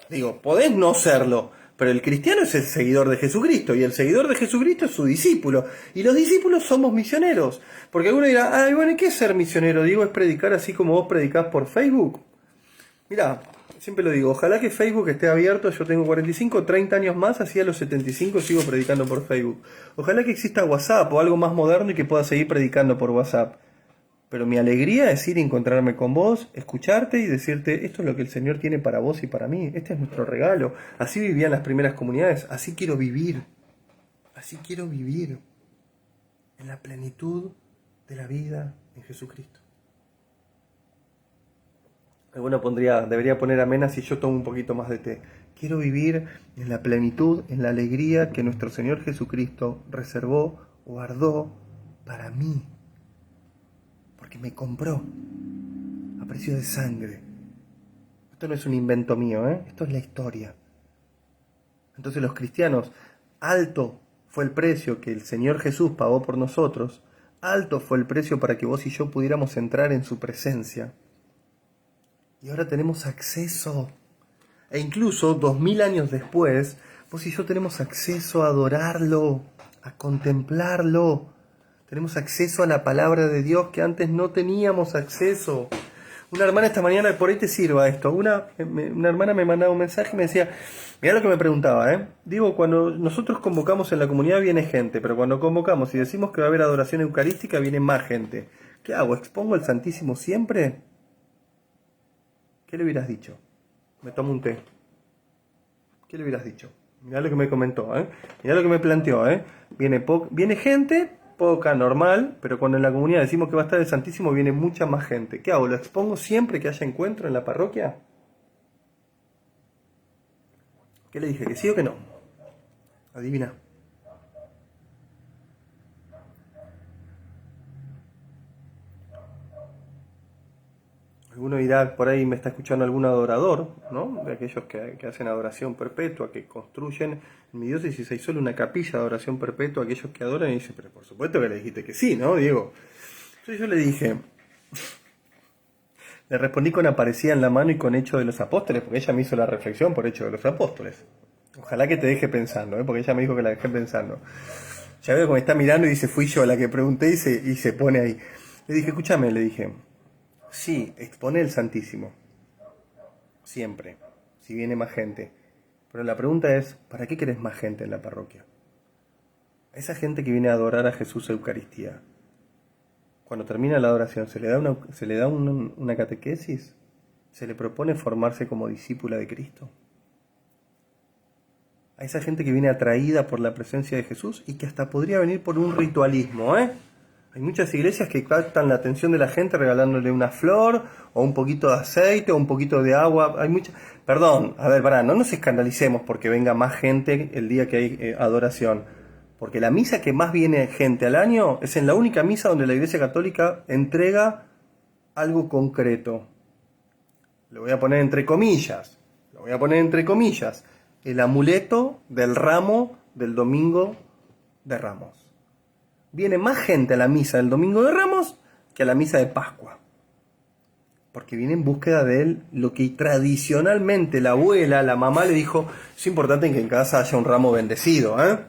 Digo, podés no serlo, pero el cristiano es el seguidor de Jesucristo, y el seguidor de Jesucristo es su discípulo. Y los discípulos somos misioneros. Porque alguno dirá, ay, bueno, ¿y qué es ser misionero? Digo, es predicar así como vos predicás por Facebook. Mirá, siempre lo digo, ojalá que Facebook esté abierto, yo tengo 45, 30 años más, así a los 75 sigo predicando por Facebook. Ojalá que exista WhatsApp o algo más moderno y que pueda seguir predicando por WhatsApp. Pero mi alegría es ir a encontrarme con vos, escucharte y decirte, esto es lo que el Señor tiene para vos y para mí, este es nuestro regalo. Así vivían las primeras comunidades, así quiero vivir en la plenitud de la vida en Jesucristo. Alguno debería poner amén si yo tomo un poquito más de té. Quiero vivir en la plenitud, en la alegría que nuestro Señor Jesucristo reservó, guardó para mí. Porque me compró a precio de sangre. Esto no es un invento mío, esto es la historia. Entonces los cristianos, alto fue el precio que el Señor Jesús pagó por nosotros, alto fue el precio para que vos y yo pudiéramos entrar en su presencia. Y ahora tenemos acceso, e incluso 2000 años después, vos y yo tenemos acceso a adorarlo, a contemplarlo. Tenemos acceso a la palabra de Dios que antes no teníamos acceso. Una hermana esta mañana, por ahí te sirva esto, una hermana me mandaba un mensaje y me decía, mirá lo que me preguntaba, digo, cuando nosotros convocamos en la comunidad viene gente, pero cuando convocamos y decimos que va a haber adoración eucarística viene más gente. ¿Qué hago? ¿Expongo el Santísimo siempre? ¿Qué le hubieras dicho? Me tomo un té. ¿Qué le hubieras dicho? Mirá lo que me comentó, mirá lo que me planteó, Viene gente, poca, normal, pero cuando en la comunidad decimos que va a estar el Santísimo, viene mucha más gente. ¿Qué hago? ¿Lo expongo siempre que haya encuentro en la parroquia? ¿Qué le dije? ¿Que sí o que no? Adivina. Alguno dirá, por ahí me está escuchando algún adorador, ¿no? De aquellos que hacen adoración perpetua, que construyen en mi diócesis hay solo una capilla de adoración perpetua, aquellos que adoran, y dice, pero por supuesto que le dijiste que sí, ¿no, Diego? Entonces yo le dije, le respondí con Aparecida en la mano y con Hechos de los Apóstoles, porque ella me hizo la reflexión por Hechos de los Apóstoles. Ojalá que te deje pensando, porque ella me dijo que la dejé pensando. Ya veo que me está mirando y dice, fui yo la que pregunté y se pone ahí. Le dije, escúchame, le dije, sí, expone el Santísimo. Siempre, si viene más gente. Pero la pregunta es, ¿para qué querés más gente en la parroquia? A esa gente que viene a adorar a Jesús en Eucaristía, cuando termina la adoración, ¿se le da una catequesis? ¿Se le propone formarse como discípula de Cristo? A esa gente que viene atraída por la presencia de Jesús y que hasta podría venir por un ritualismo, ¿eh? Hay muchas iglesias que captan la atención de la gente regalándole una flor, o un poquito de aceite, o un poquito de agua. Perdón, a ver, no nos escandalicemos porque venga más gente el día que hay adoración. Porque la misa que más viene gente al año es en la única misa donde la Iglesia Católica entrega algo concreto. Lo voy a poner entre comillas. El amuleto del ramo del Domingo de Ramos. Viene más gente a la misa del Domingo de Ramos que a la misa de Pascua. Porque viene en búsqueda de lo que tradicionalmente la abuela, la mamá le dijo, es importante que en casa haya un ramo bendecido, ¿eh?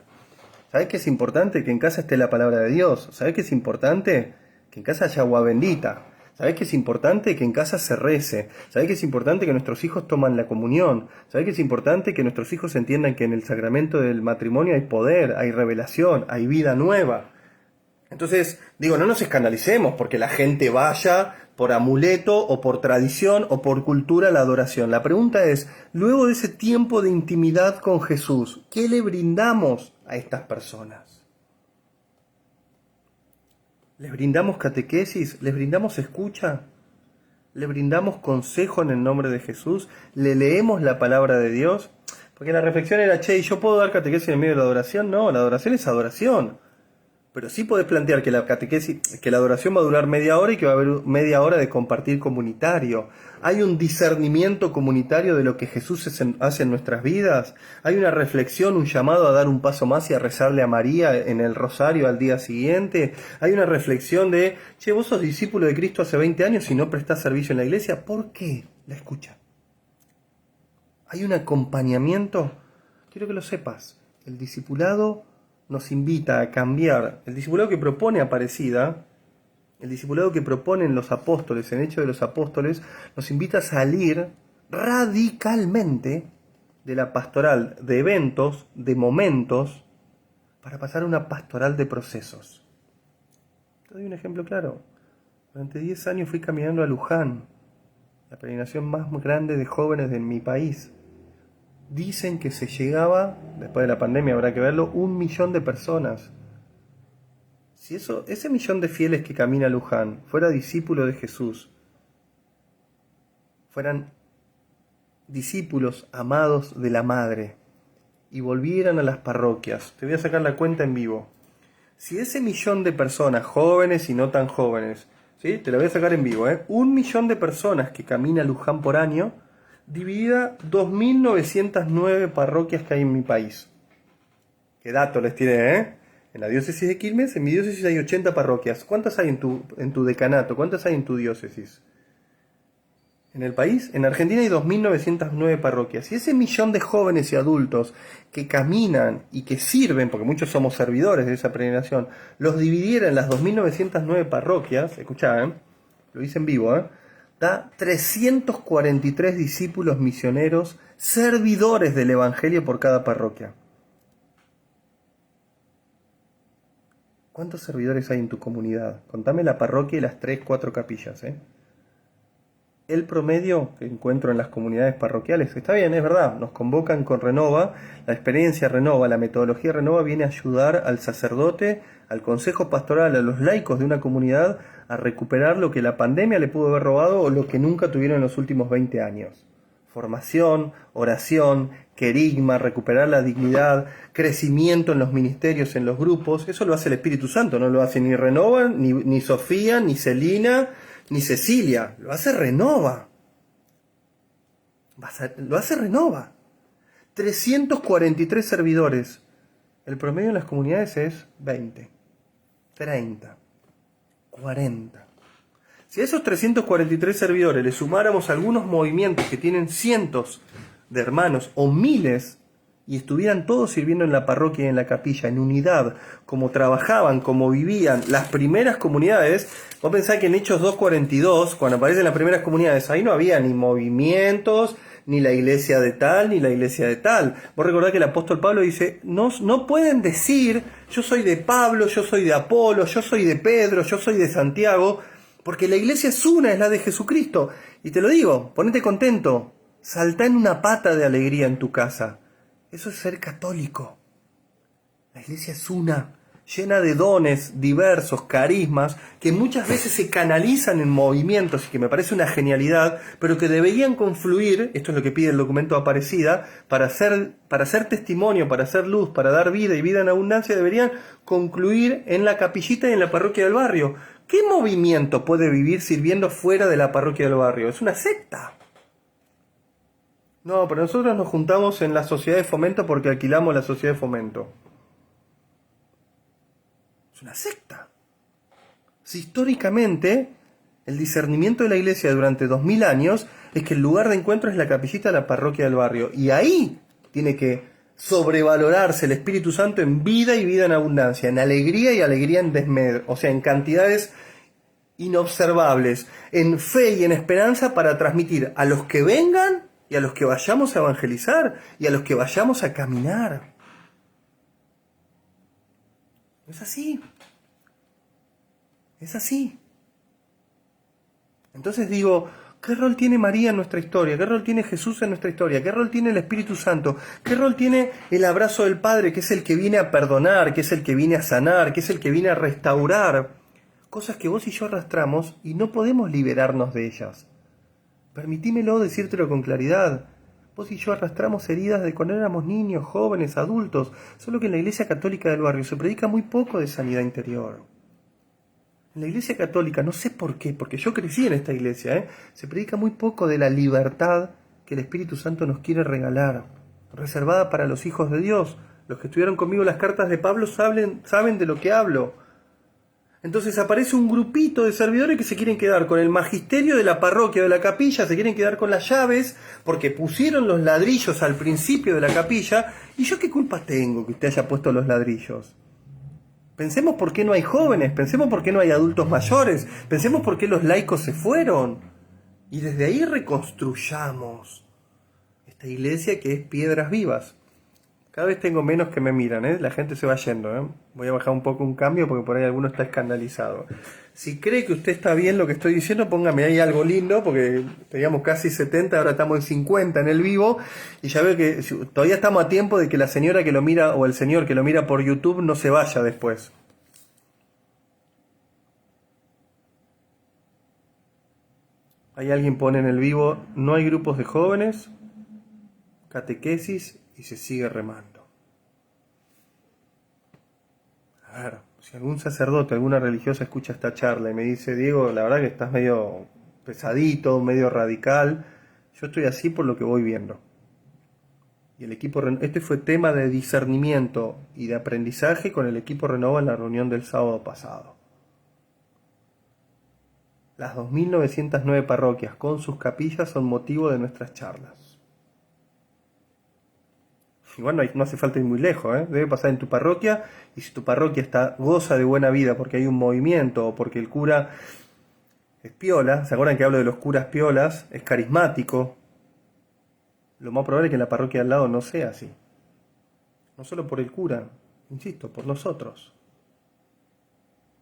¿Sabés qué es importante? Que en casa esté la palabra de Dios. ¿Sabés qué es importante? Que en casa haya agua bendita. ¿Sabés qué es importante? Que en casa se rece. ¿Sabés qué es importante? Que nuestros hijos toman la comunión. ¿Sabés qué es importante? Que nuestros hijos entiendan que en el sacramento del matrimonio hay poder, hay revelación, hay vida nueva. Entonces, no nos escandalicemos porque la gente vaya por amuleto o por tradición o por cultura a la adoración. La pregunta es, luego de ese tiempo de intimidad con Jesús, ¿qué le brindamos a estas personas? ¿Les brindamos catequesis? ¿Les brindamos escucha? ¿Le brindamos consejo en el nombre de Jesús? ¿Le leemos la palabra de Dios? Porque la reflexión era, ¿y yo puedo dar catequesis en medio de la adoración? No, la adoración es adoración. Pero sí podés plantear que la catequesis, que la adoración va a durar media hora y que va a haber media hora de compartir comunitario. Hay un discernimiento comunitario de lo que Jesús hace en nuestras vidas. Hay una reflexión, un llamado a dar un paso más y a rezarle a María en el rosario al día siguiente. Hay una reflexión de, vos sos discípulo de Cristo hace 20 años y no prestás servicio en la iglesia. ¿Por qué? La escucha. Hay un acompañamiento. Quiero que lo sepas. El discipulado nos invita a cambiar. El discipulado que propone Aparecida, el discipulado que proponen los apóstoles, en Hechos de los Apóstoles, nos invita a salir radicalmente de la pastoral de eventos, de momentos, para pasar a una pastoral de procesos. Te doy un ejemplo claro. Durante 10 años fui caminando a Luján, la peregrinación más grande de jóvenes de mi país. Dicen que se llegaba, después de la pandemia habrá que verlo, 1 millón de personas. Si ese millón de fieles que camina a Luján fuera discípulo de Jesús, fueran discípulos amados de la Madre y volvieran a las parroquias, te voy a sacar la cuenta en vivo. Si ese millón de personas, jóvenes y no tan jóvenes, ¿sí? Te la voy a sacar en vivo, 1 millón de personas que camina a Luján por año, dividida 2.909 parroquias que hay en mi país. ¿Qué dato les tiré, En la diócesis de Quilmes, en mi diócesis hay 80 parroquias. ¿Cuántas hay en tu decanato? ¿Cuántas hay en tu diócesis? En el país, en Argentina hay 2.909 parroquias. Y ese millón de jóvenes y adultos que caminan y que sirven, porque muchos somos servidores de esa peregrinación, los dividiera en las 2.909 parroquias, escuchá, lo hice en vivo, da 343 discípulos misioneros, servidores del Evangelio por cada parroquia. ¿Cuántos servidores hay en tu comunidad? Contame la parroquia y las 3, 4 capillas, El promedio que encuentro en las comunidades parroquiales, está bien, es verdad, nos convocan con Renova, la experiencia Renova, la metodología Renova viene a ayudar al sacerdote, al consejo pastoral, a los laicos de una comunidad a recuperar lo que la pandemia le pudo haber robado o lo que nunca tuvieron en los últimos 20 años. Formación, oración, querigma, recuperar la dignidad, crecimiento en los ministerios, en los grupos, eso lo hace el Espíritu Santo, no lo hace ni Renova, ni Sofía, ni Celina, ni Cecilia, lo hace Renova. Lo hace Renova. 343 servidores. El promedio en las comunidades es 20, 30, 40. Si a esos 343 servidores le sumáramos algunos movimientos que tienen cientos de hermanos o miles y estuvieran todos sirviendo en la parroquia y en la capilla, en unidad, como trabajaban, como vivían las primeras comunidades, vos pensás que en Hechos 2:42, cuando aparecen las primeras comunidades, ahí no había ni movimientos, ni la iglesia de tal, ni la iglesia de tal. Vos recordás que el apóstol Pablo dice, no pueden decir, yo soy de Pablo, yo soy de Apolo, yo soy de Pedro, yo soy de Santiago, porque la iglesia es una, es la de Jesucristo. Y te lo digo, ponete contento, saltá en una pata de alegría en tu casa. Eso es ser católico. La iglesia es una, llena de dones diversos, carismas, que muchas veces se canalizan en movimientos y que me parece una genialidad, pero que deberían confluir, esto es lo que pide el documento de Aparecida, para hacer testimonio, para hacer luz, para dar vida y vida en abundancia, deberían concluir en la capillita y en la parroquia del barrio. ¿Qué movimiento puede vivir sirviendo fuera de la parroquia del barrio? Es una secta. No, pero nosotros nos juntamos en la sociedad de fomento porque alquilamos la sociedad de fomento. Es una secta. Si históricamente el discernimiento de la iglesia durante 2000 años es que el lugar de encuentro es la capillita de la parroquia del barrio. Y ahí tiene que sobrevalorarse el Espíritu Santo en vida y vida en abundancia, en alegría y alegría en desmedro, o sea, en cantidades inobservables, en fe y en esperanza para transmitir a los que vengan y a los que vayamos a evangelizar y a los que vayamos a caminar. Es así. Es así. Entonces digo, ¿qué rol tiene María en nuestra historia? ¿Qué rol tiene Jesús en nuestra historia? ¿Qué rol tiene el Espíritu Santo? ¿Qué rol tiene el abrazo del Padre, que es el que viene a perdonar, que es el que viene a sanar, que es el que viene a restaurar? Cosas que vos y yo arrastramos y no podemos liberarnos de ellas. Permitímelo decírtelo con claridad. Vos y yo arrastramos heridas de cuando éramos niños, jóvenes, adultos, solo que en la Iglesia Católica del barrio se predica muy poco de sanidad interior. En la Iglesia Católica, no sé por qué, porque yo crecí en esta iglesia, se predica muy poco de la libertad que el Espíritu Santo nos quiere regalar, reservada para los hijos de Dios. Los que estudiaron conmigo las cartas de Pablo saben de lo que hablo. Entonces aparece un grupito de servidores que se quieren quedar con el magisterio de la parroquia, de la capilla, se quieren quedar con las llaves porque pusieron los ladrillos al principio de la capilla. ¿Y yo qué culpa tengo que usted haya puesto los ladrillos? Pensemos por qué no hay jóvenes, pensemos por qué no hay adultos mayores, pensemos por qué los laicos se fueron. Y desde ahí reconstruyamos esta iglesia que es piedras vivas. Cada vez tengo menos que me miran, la gente se va yendo. Voy a bajar un poco un cambio porque por ahí alguno está escandalizado. Si cree que usted está bien lo que estoy diciendo, póngame ahí algo lindo, porque teníamos casi 70, ahora estamos en 50 en el vivo, y ya veo que todavía estamos a tiempo de que la señora que lo mira o el señor que lo mira por YouTube no se vaya después. Hay alguien pone en el vivo, no hay grupos de jóvenes, catequesis, y se sigue remando. A ver, si algún sacerdote, alguna religiosa escucha esta charla y me dice, Diego, la verdad que estás medio pesadito, medio radical, yo estoy así por lo que voy viendo. Y el equipo, este fue tema de discernimiento y de aprendizaje con el equipo Renova en la reunión del sábado pasado. Las 2.909 parroquias con sus capillas son motivo de nuestras charlas. Igual no hace falta ir muy lejos, debe pasar en tu parroquia, y si tu parroquia goza de buena vida porque hay un movimiento o porque el cura es piola, ¿se acuerdan que hablo de los curas piolas? Es carismático. Lo más probable es que en la parroquia al lado no sea así. No solo por el cura, insisto, por nosotros.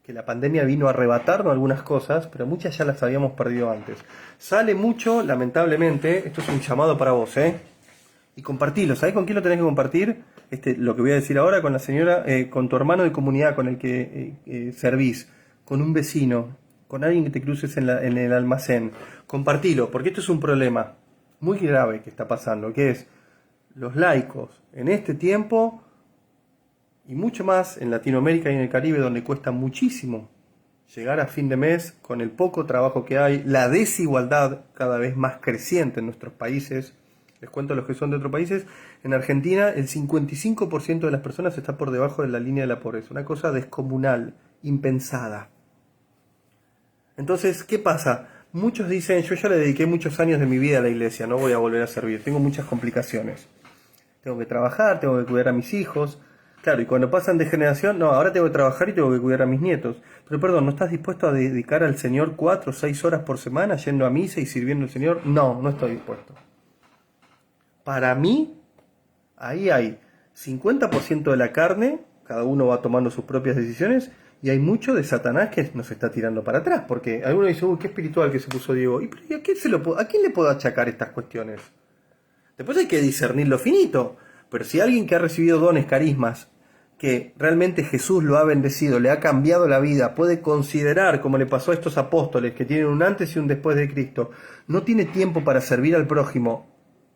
Que la pandemia vino a arrebatarnos algunas cosas, pero muchas ya las habíamos perdido antes. Sale mucho, lamentablemente, esto es un llamado para vos, y compartilo. ¿Sabés con quién lo tenés que compartir? Lo que voy a decir ahora, con la señora, con tu hermano de comunidad con el que servís, con un vecino, con alguien que te cruces en el almacén. Compartilo, porque esto es un problema muy grave que está pasando, que es los laicos en este tiempo, y mucho más en Latinoamérica y en el Caribe, donde cuesta muchísimo llegar a fin de mes con el poco trabajo que hay, la desigualdad cada vez más creciente en nuestros países. Les cuento a los que son de otros países. En Argentina el 55% de las personas está por debajo de la línea de la pobreza. Una cosa descomunal, impensada. Entonces, ¿qué pasa? Muchos dicen, yo ya le dediqué muchos años de mi vida a la iglesia, no voy a volver a servir, tengo muchas complicaciones. Tengo que trabajar, tengo que cuidar a mis hijos. Claro, y cuando pasan de generación, no, ahora tengo que trabajar y tengo que cuidar a mis nietos. Pero perdón, ¿no estás dispuesto a dedicar al Señor 4 o 6 horas por semana yendo a misa y sirviendo al Señor? No, no estoy dispuesto. Para mí, ahí hay 50% de la carne, cada uno va tomando sus propias decisiones, y hay mucho de Satanás que nos está tirando para atrás, porque alguno dice, uy, qué espiritual que se puso Diego. ¿Y a quién le puedo achacar estas cuestiones? Después hay que discernir lo finito, pero si alguien que ha recibido dones, carismas, que realmente Jesús lo ha bendecido, le ha cambiado la vida, puede considerar, como le pasó a estos apóstoles que tienen un antes y un después de Cristo, no tiene tiempo para servir al prójimo,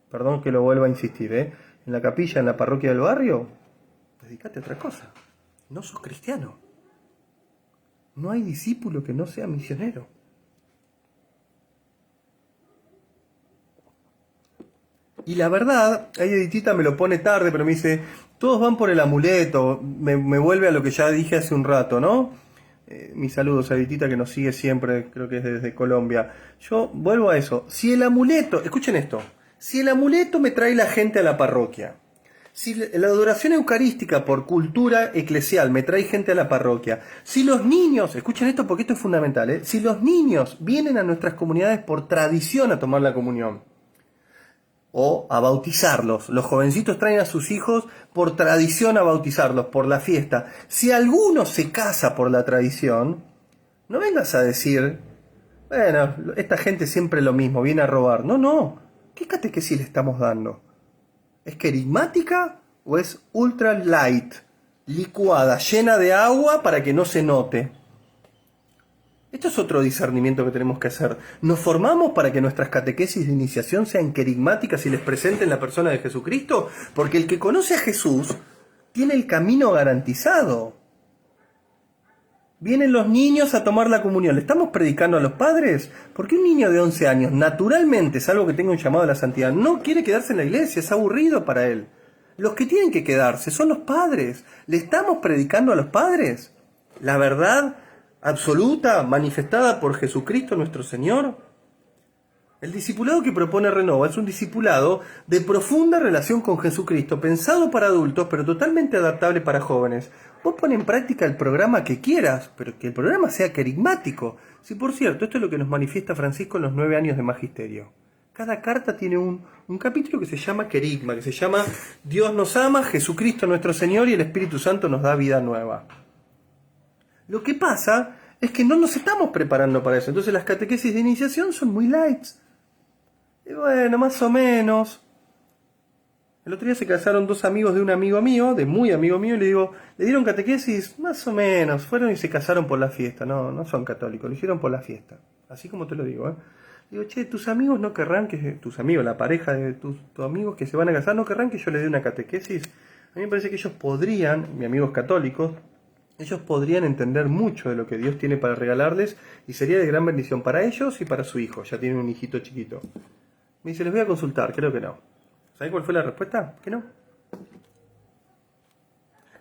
perdón que lo vuelva a insistir, en la capilla, en la parroquia del barrio, dedícate a otra cosa, no sos cristiano. No hay discípulo que no sea misionero. Y la verdad, ahí Editita me lo pone tarde, pero me dice, todos van por el amuleto, me vuelve a lo que ya dije hace un rato, ¿no? Mis saludos a Editita que nos sigue siempre, creo que es desde Colombia. Yo vuelvo a eso, si el amuleto, escuchen esto, si el amuleto me trae la gente a la parroquia, si la adoración eucarística por cultura eclesial me trae gente a la parroquia, si los niños, escuchen esto porque esto es fundamental, si los niños vienen a nuestras comunidades por tradición a tomar la comunión, o a bautizarlos, los jovencitos traen a sus hijos por tradición a bautizarlos, por la fiesta, si alguno se casa por la tradición, no vengas a decir, bueno, esta gente siempre lo mismo, viene a robar. No, ¿qué catequesis le estamos dando? ¿Es querigmática o es ultra light, licuada, llena de agua para que no se note? Esto es otro discernimiento que tenemos que hacer. ¿Nos formamos para que nuestras catequesis de iniciación sean querigmáticas y les presenten la persona de Jesucristo? Porque el que conoce a Jesús tiene el camino garantizado. Vienen los niños a tomar la comunión. ¿Le estamos predicando a los padres? Porque un niño de 11 años, naturalmente, salvo que tenga un llamado a la santidad, no quiere quedarse en la iglesia, es aburrido para él. Los que tienen que quedarse son los padres. ¿Le estamos predicando a los padres la verdad absoluta, manifestada por Jesucristo nuestro Señor? El discipulado que propone Renova es un discipulado de profunda relación con Jesucristo, pensado para adultos, pero totalmente adaptable para jóvenes. Vos pon en práctica el programa que quieras, pero que el programa sea querigmático. Si por cierto, esto es lo que nos manifiesta Francisco en los 9 años de magisterio. Cada carta tiene un capítulo que se llama querigma, que se llama Dios nos ama, Jesucristo nuestro Señor y el Espíritu Santo nos da vida nueva. Lo que pasa es que no nos estamos preparando para eso. Entonces las catequesis de iniciación son muy light. Y bueno, más o menos. El otro día se casaron 2 amigos de un amigo mío, de muy amigo mío, y le digo, ¿le dieron catequesis? Más o menos. Fueron y se casaron por la fiesta. No son católicos, lo hicieron por la fiesta. Así como te lo digo, Digo, che, tus amigos no querrán que, tus amigos, la pareja de tus amigos que se van a casar, no querrán que yo les dé una catequesis. A mí me parece que ellos podrían, mis amigos católicos, ellos podrían entender mucho de lo que Dios tiene para regalarles y sería de gran bendición para ellos y para su hijo. Ya tienen un hijito chiquito. Me dice, les voy a consultar, creo que no. ¿Sabés cuál fue la respuesta? Que no.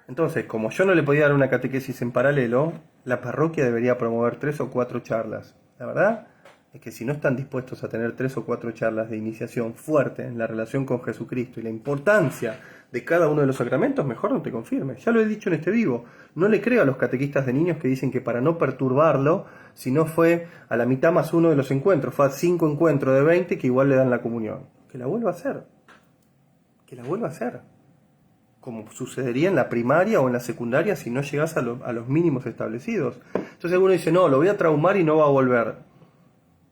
Entonces, como yo no le podía dar una catequesis en paralelo, la parroquia debería promover 3 o 4 charlas. La verdad es que si no están dispuestos a tener 3 o 4 charlas de iniciación fuerte en la relación con Jesucristo y la importancia de cada uno de los sacramentos, mejor no te confirmes. Ya lo he dicho en este vivo. No le creo a los catequistas de niños que dicen que para no perturbarlo, si no fue a la mitad más 1 de los encuentros, fue a 5 encuentros de 20 que igual le dan la comunión. Que la vuelva a hacer. Que la vuelva a hacer. Como sucedería en la primaria o en la secundaria si no llegas a los mínimos establecidos. Entonces alguno dice, no, lo voy a traumar y no va a volver.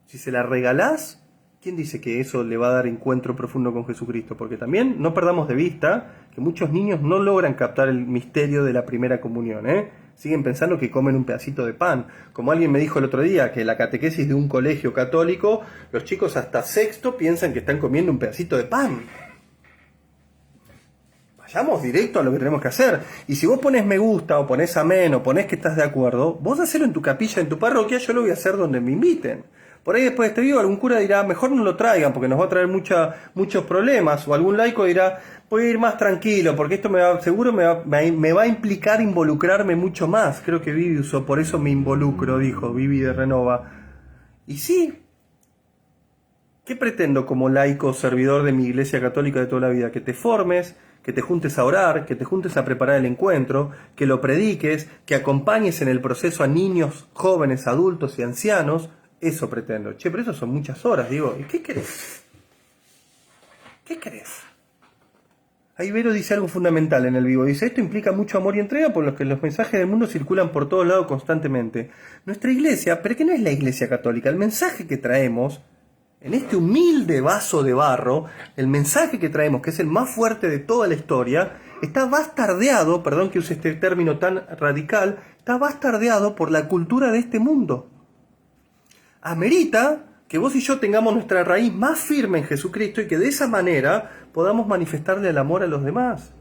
Si se la regalás, ¿quién dice que eso le va a dar encuentro profundo con Jesucristo? Porque también no perdamos de vista que muchos niños no logran captar el misterio de la primera comunión, Siguen pensando que comen un pedacito de pan. Como alguien me dijo el otro día, que la catequesis de un colegio católico, los chicos hasta sexto piensan que están comiendo un pedacito de pan. Vayamos directo a lo que tenemos que hacer. Y si vos pones me gusta, o pones amén, o pones que estás de acuerdo, vos hacelo en tu capilla, en tu parroquia, yo lo voy a hacer donde me inviten. Por ahí después de este video algún cura dirá, mejor no lo traigan porque nos va a traer muchos problemas. O algún laico dirá, voy a ir más tranquilo porque esto seguro me va a implicar involucrarme mucho más. Creo que Vivi usó, por eso me involucro, dijo Vivi de Renova. Y sí, ¿qué pretendo como laico servidor de mi iglesia católica de toda la vida? Que te formes, que te juntes a orar, que te juntes a preparar el encuentro, que lo prediques, que acompañes en el proceso a niños, jóvenes, adultos y ancianos. Eso pretendo. Che, pero eso son muchas horas, digo. ¿Y qué querés? ¿Qué crees? Ahí Vero dice algo fundamental en el vivo. Dice, esto implica mucho amor y entrega por lo que los mensajes del mundo circulan por todos lados constantemente. Nuestra iglesia, pero que no es la iglesia católica, el mensaje que traemos, en este humilde vaso de barro, el mensaje que traemos, que es el más fuerte de toda la historia, está bastardeado, perdón que use este término tan radical, está bastardeado por la cultura de este mundo. Amerita que vos y yo tengamos nuestra raíz más firme en Jesucristo y que de esa manera podamos manifestarle el amor a los demás.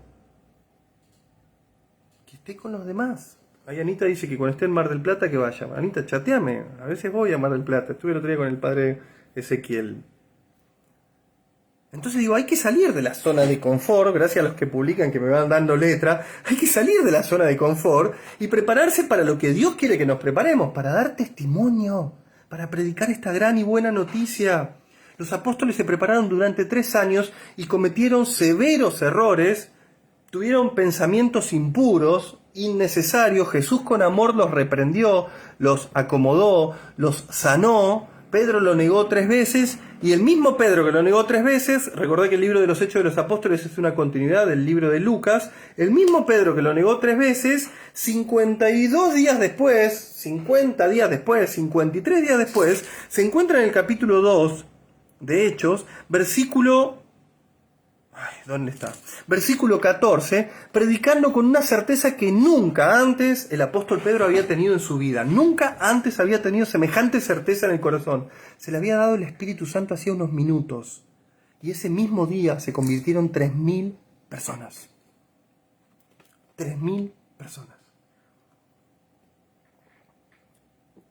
Que esté con los demás. Ahí Anita dice que cuando esté en Mar del Plata que vaya. Anita, chateame. A veces voy a Mar del Plata. Estuve el otro día con el padre Ezequiel. Entonces digo, hay que salir de la zona de confort, gracias a los que publican que me van dando letra, hay que salir de la zona de confort y prepararse para lo que Dios quiere que nos preparemos, para dar testimonio, para predicar esta gran y buena noticia. Los apóstoles se prepararon durante 3 años y cometieron severos errores, tuvieron pensamientos impuros, innecesarios. Jesús con amor los reprendió, los acomodó, los sanó. Pedro lo negó 3 veces y el mismo Pedro que lo negó 3 veces, recordé que el libro de los Hechos de los Apóstoles es una continuidad del libro de Lucas, el mismo Pedro que lo negó 3 veces, 52 días después, 50 días después, 53 días después, se encuentra en el capítulo 2 de Hechos, Versículo 14, predicando con una certeza que nunca antes el apóstol Pedro había tenido en su vida. Nunca antes había tenido semejante certeza en el corazón. Se le había dado el Espíritu Santo hacía unos minutos. Y ese mismo día se convirtieron 3.000 personas. 3.000 personas.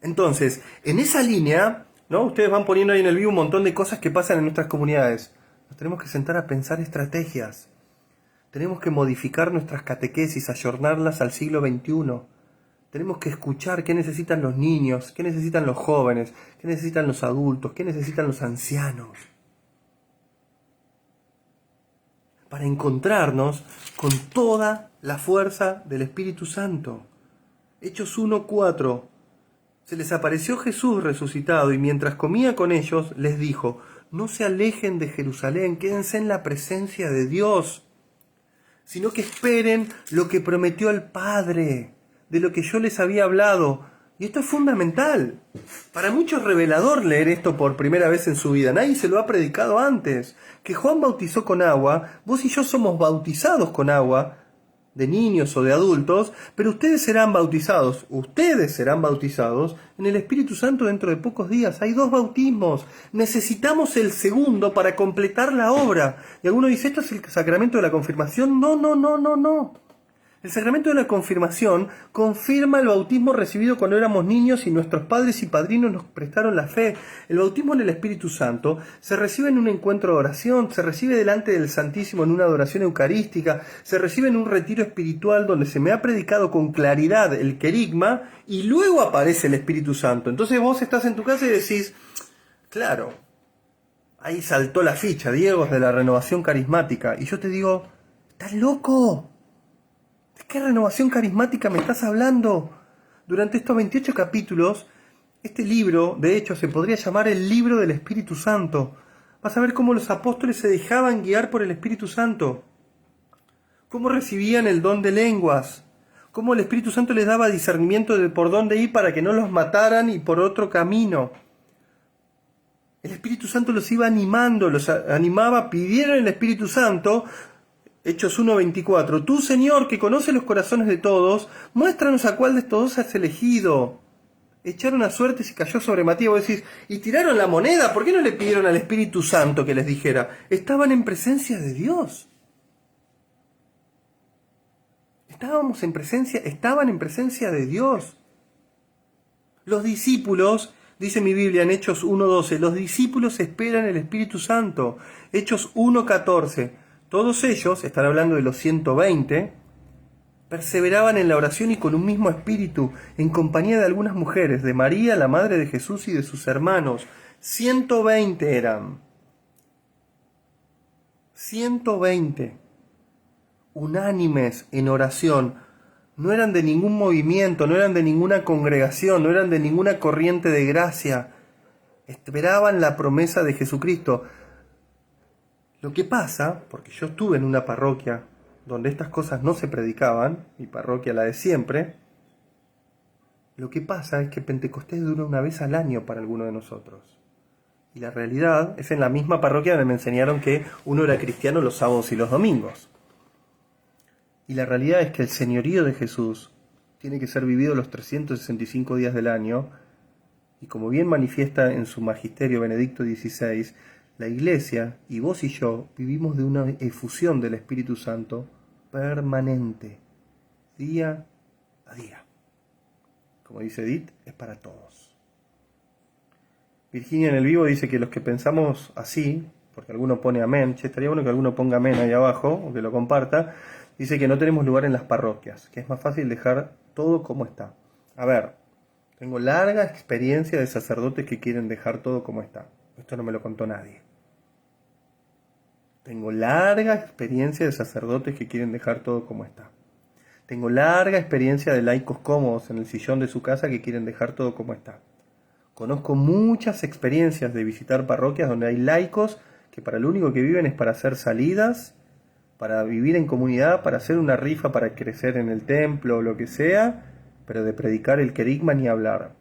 Entonces, en esa línea, ¿no? Ustedes van poniendo ahí en el vivo un montón de cosas que pasan en nuestras comunidades. Nos tenemos que sentar a pensar estrategias. Tenemos que modificar nuestras catequesis, ayornarlas al siglo XXI. Tenemos que escuchar qué necesitan los niños, qué necesitan los jóvenes, qué necesitan los adultos, qué necesitan los ancianos. Para encontrarnos con toda la fuerza del Espíritu Santo. Hechos 1:4. Se les apareció Jesús resucitado y mientras comía con ellos les dijo: no se alejen de Jerusalén, quédense en la presencia de Dios, sino que esperen lo que prometió el Padre, de lo que yo les había hablado. Y esto es fundamental. Para muchos es revelador leer esto por primera vez en su vida. Nadie se lo ha predicado antes. Que Juan bautizó con agua, vos y yo somos bautizados con agua, de niños o de adultos, pero ustedes serán bautizados en el Espíritu Santo dentro de pocos días. Hay 2 bautismos, necesitamos el segundo para completar la obra. Y alguno dice, ¿esto es el sacramento de la confirmación? No. El sacramento de la confirmación confirma el bautismo recibido cuando éramos niños y nuestros padres y padrinos nos prestaron la fe. El bautismo en el Espíritu Santo se recibe en un encuentro de oración, se recibe delante del Santísimo en una adoración eucarística, se recibe en un retiro espiritual donde se me ha predicado con claridad el querigma y luego aparece el Espíritu Santo. Entonces vos estás en tu casa y decís, claro, ahí saltó la ficha, Diego es de la renovación carismática. Y yo te digo, ¿estás loco? ¿De qué renovación carismática me estás hablando? Durante estos 28 capítulos, este libro, de hecho, se podría llamar el libro del Espíritu Santo. Vas a ver cómo los apóstoles se dejaban guiar por el Espíritu Santo. Cómo recibían el don de lenguas. Cómo el Espíritu Santo les daba discernimiento de por dónde ir para que no los mataran y por otro camino. El Espíritu Santo los iba animando, los animaba, pidieron el Espíritu Santo. Hechos 1:24. Tú, Señor, que conoces los corazones de todos, muéstranos a cuál de todos has elegido. Echaron a suertes y cayó sobre Matías. Vos decís, ¿y tiraron la moneda? ¿Por qué no le pidieron al Espíritu Santo que les dijera? Estaban en presencia de Dios. Estaban en presencia de Dios. Los discípulos, dice mi Biblia en Hechos 1:12, los discípulos esperan el Espíritu Santo. Hechos 1:14. Todos ellos, están hablando de los 120, perseveraban en la oración y con un mismo espíritu, en compañía de algunas mujeres, de María, la madre de Jesús y de sus hermanos. 120 eran. 120. Unánimes en oración. No eran de ningún movimiento, no eran de ninguna congregación, no eran de ninguna corriente de gracia. Esperaban la promesa de Jesucristo. Lo que pasa, porque yo estuve en una parroquia donde estas cosas no se predicaban, mi parroquia la de siempre, lo que pasa es que Pentecostés dura una vez al año para alguno de nosotros. Y la realidad es en la misma parroquia donde me enseñaron que uno era cristiano los sábados y los domingos. Y la realidad es que el señorío de Jesús tiene que ser vivido los 365 días del año, y como bien manifiesta en su magisterio Benedicto XVI, la Iglesia y vos y yo vivimos de una efusión del Espíritu Santo permanente, día a día. Como dice Edith, es para todos. Virginia en el vivo dice que los que pensamos así, porque alguno pone amén, estaría bueno que alguno ponga amén ahí abajo, o que lo comparta, dice que no tenemos lugar en las parroquias, que es más fácil dejar todo como está. A ver, tengo larga experiencia de sacerdotes que quieren dejar todo como está. Esto no me lo contó nadie. Tengo larga experiencia de sacerdotes que quieren dejar todo como está. Tengo larga experiencia de laicos cómodos en el sillón de su casa que quieren dejar todo como está. Conozco muchas experiencias de visitar parroquias donde hay laicos que para lo único que viven es para hacer salidas, para vivir en comunidad, para hacer una rifa, para crecer en el templo o lo que sea, pero de predicar el querigma ni hablar.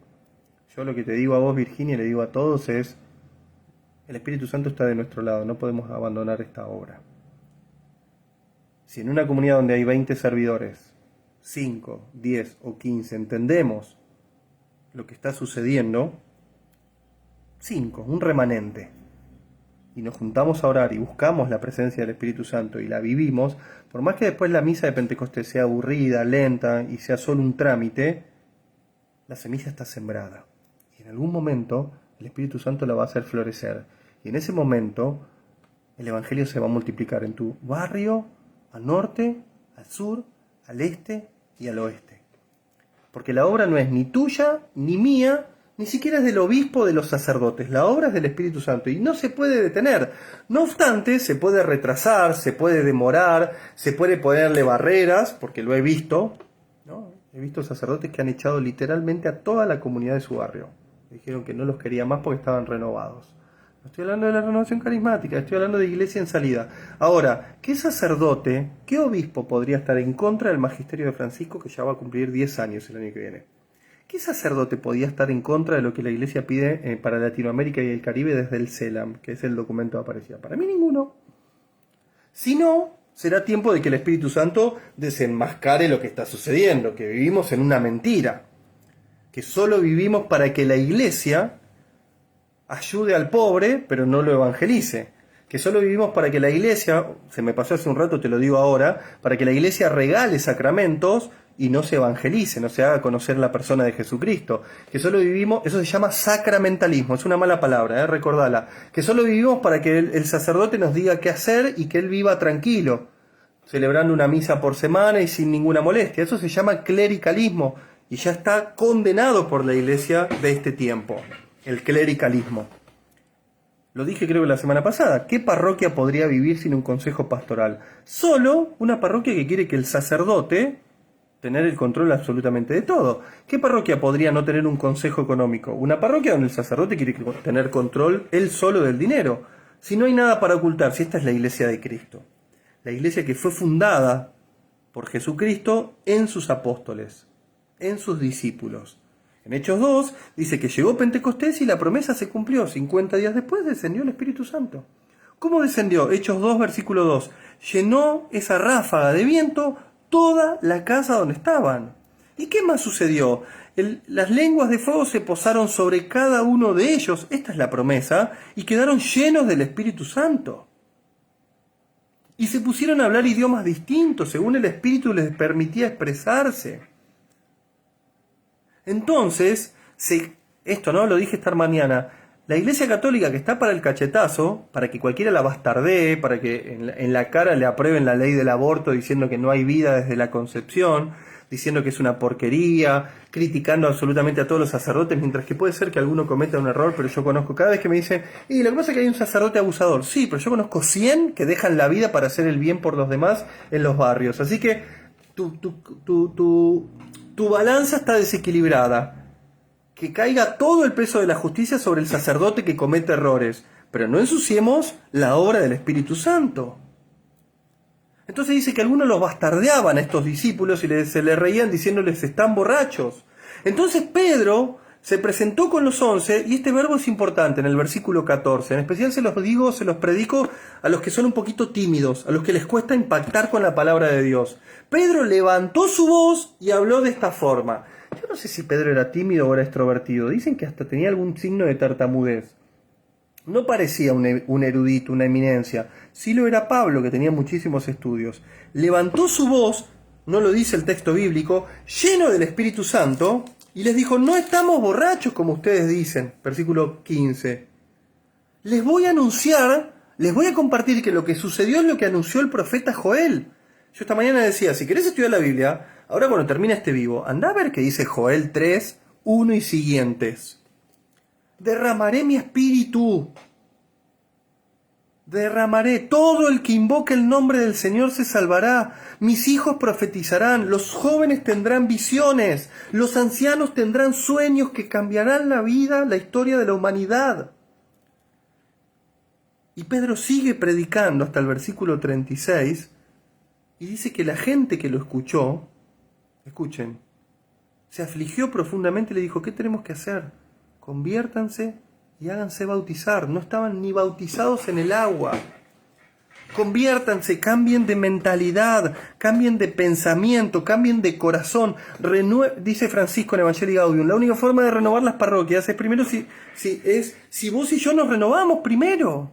Yo lo que te digo a vos, Virginia, y le digo a todos es: el Espíritu Santo está de nuestro lado, no podemos abandonar esta obra. Si en una comunidad donde hay 20 servidores, 5, 10 o 15 entendemos lo que está sucediendo, 5, un remanente, y nos juntamos a orar y buscamos la presencia del Espíritu Santo y la vivimos, por más que después la misa de Pentecostés sea aburrida, lenta y sea solo un trámite, la semilla está sembrada. Y en algún momento el Espíritu Santo la va a hacer florecer. Y en ese momento el Evangelio se va a multiplicar en tu barrio, al norte, al sur, al este y al oeste. Porque la obra no es ni tuya, ni mía, ni siquiera es del obispo, de los sacerdotes. La obra es del Espíritu Santo y no se puede detener. No obstante, se puede retrasar, se puede demorar, se puede ponerle barreras, porque lo he visto, ¿no? He visto sacerdotes que han echado literalmente a toda la comunidad de su barrio. Dijeron que no los quería más porque estaban renovados. No estoy hablando de la renovación carismática, estoy hablando de iglesia en salida. Ahora, ¿qué sacerdote, qué obispo podría estar en contra del magisterio de Francisco, que ya va a cumplir 10 años el año que viene? ¿Qué sacerdote podía estar en contra de lo que la Iglesia pide para Latinoamérica y el Caribe desde el CELAM, que es el documento de Aparecida? Para mí ninguno. Si no, será tiempo de que el Espíritu Santo desenmascare lo que está sucediendo, que vivimos en una mentira, que solo vivimos para que la Iglesia ayude al pobre, pero no lo evangelice. Que solo vivimos para que la Iglesia, se me pasó hace un rato, te lo digo ahora, para que la Iglesia regale sacramentos y no se evangelice, no se haga conocer la persona de Jesucristo. Que solo vivimos, eso se llama sacramentalismo, es una mala palabra, recordala. Que solo vivimos para que el sacerdote nos diga qué hacer y que él viva tranquilo, celebrando una misa por semana y sin ninguna molestia. Eso se llama clericalismo y ya está condenado por la Iglesia de este tiempo, el clericalismo. Lo dije creo que la semana pasada. ¿Qué parroquia podría vivir sin un consejo pastoral? Solo una parroquia que quiere que el sacerdote tener el control absolutamente de todo. ¿Qué parroquia podría no tener un consejo económico? Una parroquia donde el sacerdote quiere tener control él solo del dinero. Si no hay nada para ocultar, si esta es la Iglesia de Cristo. La Iglesia que fue fundada por Jesucristo en sus apóstoles, en sus discípulos. En Hechos 2 dice que llegó Pentecostés y la promesa se cumplió. 50 días después descendió el Espíritu Santo. ¿Cómo descendió? Hechos 2, versículo 2. Llenó esa ráfaga de viento toda la casa donde estaban. ¿Y qué más sucedió? Las lenguas de fuego se posaron sobre cada uno de ellos, esta es la promesa, y quedaron llenos del Espíritu Santo. Y se pusieron a hablar idiomas distintos, según el Espíritu les permitía expresarse. Entonces, esto no lo dije esta mañana, la Iglesia Católica, que está para el cachetazo, para que cualquiera la bastardee, para que en la cara le aprueben la ley del aborto diciendo que no hay vida desde la concepción, diciendo que es una porquería, criticando absolutamente a todos los sacerdotes, mientras que puede ser que alguno cometa un error, pero yo conozco, cada vez que me dicen, y lo que pasa es que hay un sacerdote abusador, sí, pero yo conozco 100 que dejan la vida para hacer el bien por los demás en los barrios, así que tu balanza está desequilibrada. Que caiga todo el peso de la justicia sobre el sacerdote que comete errores, pero no ensuciemos la obra del Espíritu Santo. Entonces dice que algunos los bastardeaban a estos discípulos y se les reían diciéndoles están borrachos. Entonces Pedro se presentó con los 11 y este verbo es importante en el versículo 14. En especial se los predico a los que son un poquito tímidos, a los que les cuesta impactar con la palabra de Dios. Pedro levantó su voz y habló de esta forma. Yo no sé si Pedro era tímido o era extrovertido. Dicen que hasta tenía algún signo de tartamudez. No parecía un erudito, una eminencia. Sí lo era Pablo, que tenía muchísimos estudios. Levantó su voz, no lo dice el texto bíblico, lleno del Espíritu Santo, y les dijo, no estamos borrachos como ustedes dicen. Versículo 15. Les voy a anunciar, les voy a compartir que lo que sucedió es lo que anunció el profeta Joel. Yo esta mañana decía, si querés estudiar la Biblia, ahora cuando termina este vivo, andá a ver qué dice Joel 3, 1 y siguientes. Derramaré mi espíritu. Derramaré. Todo el que invoque el nombre del Señor se salvará. Mis hijos profetizarán. Los jóvenes tendrán visiones. Los ancianos tendrán sueños que cambiarán la vida, la historia de la humanidad. Y Pedro sigue predicando hasta el versículo 36 y dice que la gente que lo escuchó, escuchen, se afligió profundamente y le dijo, ¿qué tenemos que hacer? Conviértanse y háganse bautizar. No estaban ni bautizados en el agua. Conviértanse, cambien de mentalidad, cambien de pensamiento, cambien de corazón. Dice Francisco en Evangelii Gaudium, la única forma de renovar las parroquias es primero si vos y yo nos renovamos primero.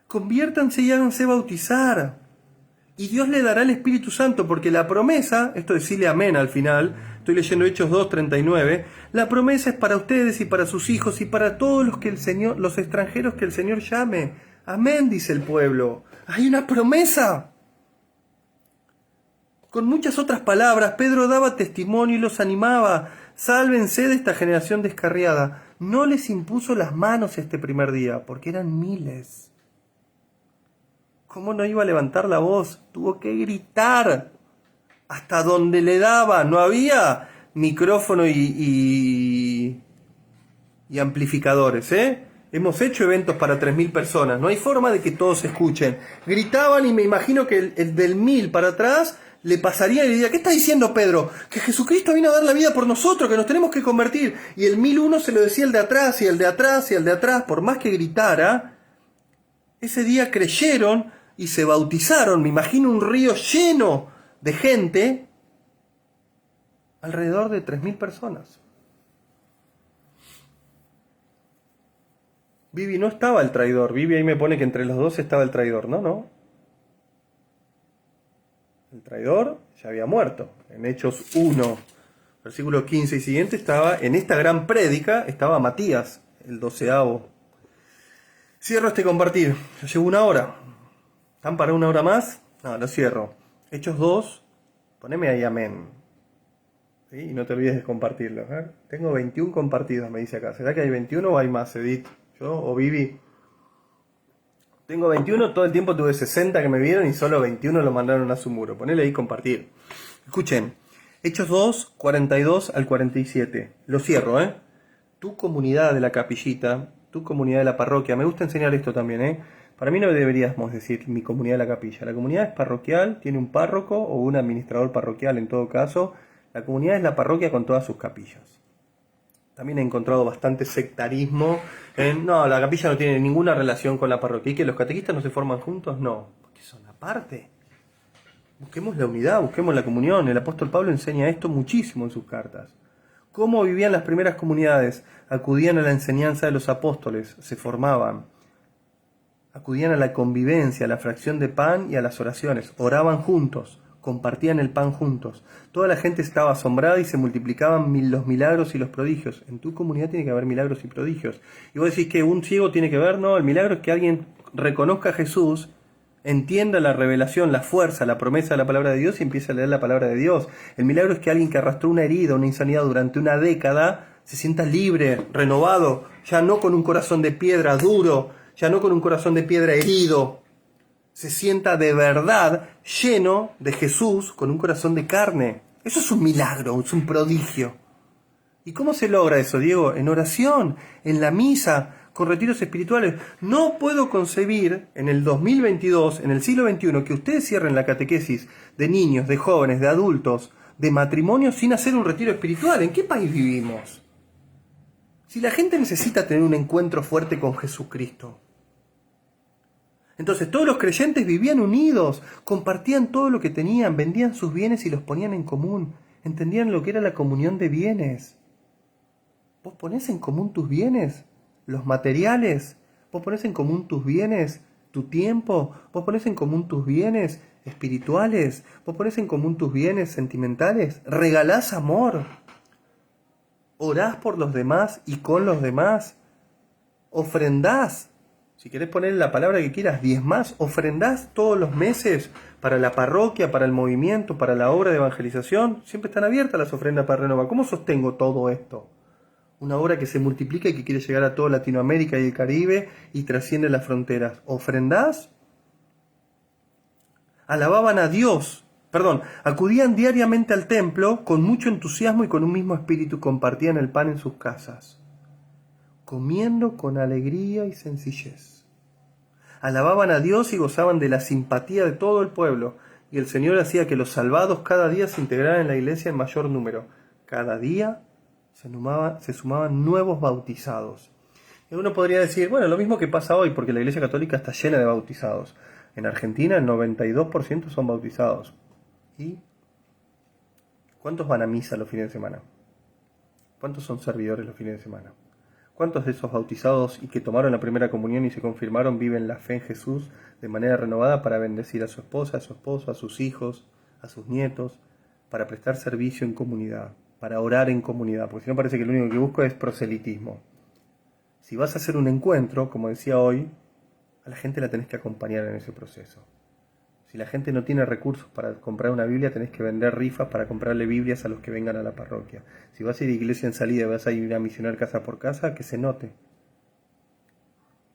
Conviértanse y háganse bautizar. Y Dios le dará el Espíritu Santo, porque la promesa, esto decirle amén al final, estoy leyendo Hechos 2:39, la promesa es para ustedes y para sus hijos y para todos los extranjeros que el Señor llame. Amén, dice el pueblo. Hay una promesa. Con muchas otras palabras, Pedro daba testimonio y los animaba. Sálvense de esta generación descarriada. No les impuso las manos este primer día, porque eran miles. ¿Cómo no iba a levantar la voz? Tuvo que gritar hasta donde le daba. No había micrófono y amplificadores, Hemos hecho eventos para 3.000 personas. No hay forma de que todos escuchen. Gritaban y me imagino que el del 1.000 para atrás le pasaría y le diría, ¿qué está diciendo Pedro? Que Jesucristo vino a dar la vida por nosotros, que nos tenemos que convertir. Y el 1.001 se lo decía el de atrás y el de atrás y el de atrás. Por más que gritara, ese día creyeron y se bautizaron. Me imagino un río lleno de gente, alrededor de 3.000 personas. Vivi, no estaba el traidor. Vivi ahí me pone que entre los dos estaba el traidor. No. El traidor ya había muerto. En Hechos 1, versículo 15 y siguiente, estaba en esta gran prédica, estaba Matías, el 12º. Cierro este compartir. Ya llevo 1 hora. ¿Están para 1 hora más? No, lo cierro. Hechos 2, poneme ahí amén. ¿Sí? Y no te olvides de compartirlo. Tengo 21 compartidos, me dice acá. ¿Será que hay 21 o hay más, Edith? ¿Yo o Vivi? Tengo 21, todo el tiempo tuve 60 que me vieron y solo 21 lo mandaron a su muro. Ponele ahí compartir. Escuchen, Hechos 2, 42 al 47. Lo cierro, Tu comunidad de la capillita, tu comunidad de la parroquia. Me gusta enseñar esto también, Para mí no deberíamos decir mi comunidad de la capilla. La comunidad es parroquial, tiene un párroco o un administrador parroquial en todo caso. La comunidad es la parroquia con todas sus capillas. También he encontrado bastante sectarismo no, la capilla no tiene ninguna relación con la parroquia. ¿Y que los catequistas no se forman juntos? No, porque son aparte. Busquemos la unidad, busquemos la comunión. El apóstol Pablo enseña esto muchísimo en sus cartas. ¿Cómo vivían las primeras comunidades? Acudían a la enseñanza de los apóstoles, se formaban. Acudían a la convivencia, a la fracción de pan y a las oraciones. Oraban juntos, compartían el pan juntos. Toda la gente estaba asombrada y se multiplicaban los milagros y los prodigios. En tu comunidad tiene que haber milagros y prodigios. Y vos decís que un ciego tiene que ver, no, el milagro es que alguien reconozca a Jesús, entienda la revelación, la fuerza, la promesa de la palabra de Dios y empiece a leer la palabra de Dios. El milagro es que alguien que arrastró una herida, una insanidad durante una década, se sienta libre, renovado, ya no con un corazón de piedra duro, ya no con un corazón de piedra herido, se sienta de verdad lleno de Jesús con un corazón de carne. Eso es un milagro, es un prodigio. ¿Y cómo se logra eso, Diego? En oración, en la misa, con retiros espirituales. No puedo concebir en el 2022, en el siglo XXI, que ustedes cierren la catequesis de niños, de jóvenes, de adultos, de matrimonios sin hacer un retiro espiritual. ¿En qué país vivimos? Si la gente necesita tener un encuentro fuerte con Jesucristo. Entonces todos los creyentes vivían unidos, compartían todo lo que tenían, vendían sus bienes y los ponían en común, entendían lo que era la comunión de bienes. ¿Vos ponés en común tus bienes? ¿Los materiales? ¿Vos ponés en común tus bienes? ¿Tu tiempo? ¿Vos ponés en común tus bienes espirituales? ¿Vos ponés en común tus bienes sentimentales? ¿Regalás amor? ¿Orás por los demás y con los demás? ¿Ofrendás? Si querés poner la palabra que quieras, diezmás, ofrendás todos los meses para la parroquia, para el movimiento, para la obra de evangelización. Siempre están abiertas las ofrendas para Renova. ¿Cómo sostengo todo esto? Una obra que se multiplica y que quiere llegar a toda Latinoamérica y el Caribe y trasciende las fronteras. ¿Ofrendás? Alababan a Dios, acudían diariamente al templo con mucho entusiasmo y con un mismo espíritu compartían el pan en sus casas, comiendo con alegría y sencillez. Alababan a Dios y gozaban de la simpatía de todo el pueblo, y el Señor hacía que los salvados cada día se integraran en la iglesia en mayor número. Cada día se sumaban nuevos bautizados. Y uno podría decir, bueno, lo mismo que pasa hoy, porque la Iglesia Católica está llena de bautizados. En Argentina el 92% son bautizados. ¿Y cuántos van a misa los fines de semana? ¿Cuántos son servidores los fines de semana? ¿Cuántos de esos bautizados y que tomaron la primera comunión y se confirmaron viven la fe en Jesús de manera renovada para bendecir a su esposa, a su esposo, a sus hijos, a sus nietos, para prestar servicio en comunidad, para orar en comunidad? Porque si no parece que lo único que busco es proselitismo. Si vas a hacer un encuentro, como decía hoy, a la gente la tenés que acompañar en ese proceso. Si la gente no tiene recursos para comprar una Biblia, tenés que vender rifas para comprarle Biblias a los que vengan a la parroquia. Si vas a ir a iglesia en salida y vas a ir a misionar casa por casa, que se note.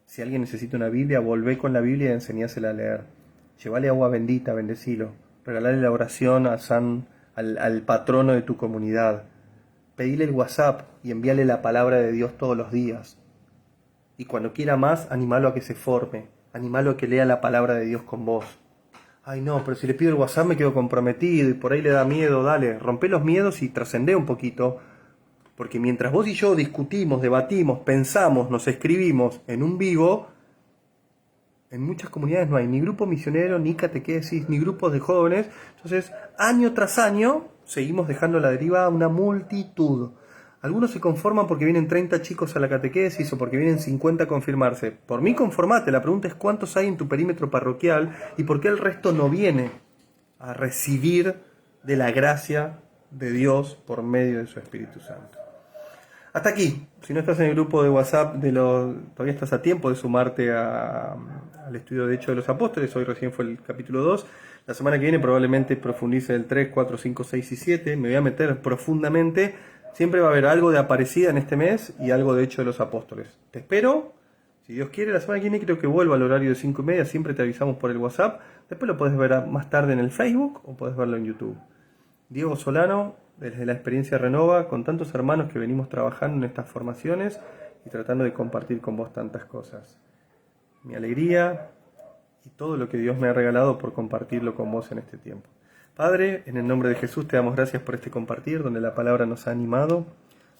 Si alguien necesita una Biblia, volvé con la Biblia y enseñásela a leer. Llevale agua bendita, bendecilo. Regalale la oración al patrono de tu comunidad. Pedile el WhatsApp y envíale la palabra de Dios todos los días. Y cuando quiera más, animalo a que se forme. Animalo a que lea la palabra de Dios con vos. Ay no, pero si le pido el WhatsApp me quedo comprometido y por ahí le da miedo. Dale, rompé los miedos y trascendé un poquito. Porque mientras vos y yo discutimos, debatimos, pensamos, nos escribimos en un vivo, en muchas comunidades no hay ni grupo misionero, ni catequesis, ni grupos de jóvenes. Entonces, año tras año, seguimos dejando a la deriva a una multitud. Algunos se conforman porque vienen 30 chicos a la catequesis o porque vienen 50 a confirmarse. Por mí conformate, la pregunta es cuántos hay en tu perímetro parroquial y por qué el resto no viene a recibir de la gracia de Dios por medio de su Espíritu Santo. Hasta aquí. Si no estás en el grupo de WhatsApp, todavía estás a tiempo de sumarte al estudio de Hechos de los Apóstoles. Hoy recién fue el capítulo 2. La semana que viene probablemente profundice el 3, 4, 5, 6 y 7. Me voy a meter profundamente. Siempre va a haber algo de Aparecida en este mes y algo de Hechos de los Apóstoles. Te espero. Si Dios quiere, la semana que viene creo que vuelvo al horario de 5:30. Siempre te avisamos por el WhatsApp. Después lo podés ver más tarde en el Facebook o podés verlo en YouTube. Diego Solano, desde la experiencia Renova, con tantos hermanos que venimos trabajando en estas formaciones y tratando de compartir con vos tantas cosas. Mi alegría y todo lo que Dios me ha regalado por compartirlo con vos en este tiempo. Padre, en el nombre de Jesús te damos gracias por este compartir, donde la palabra nos ha animado,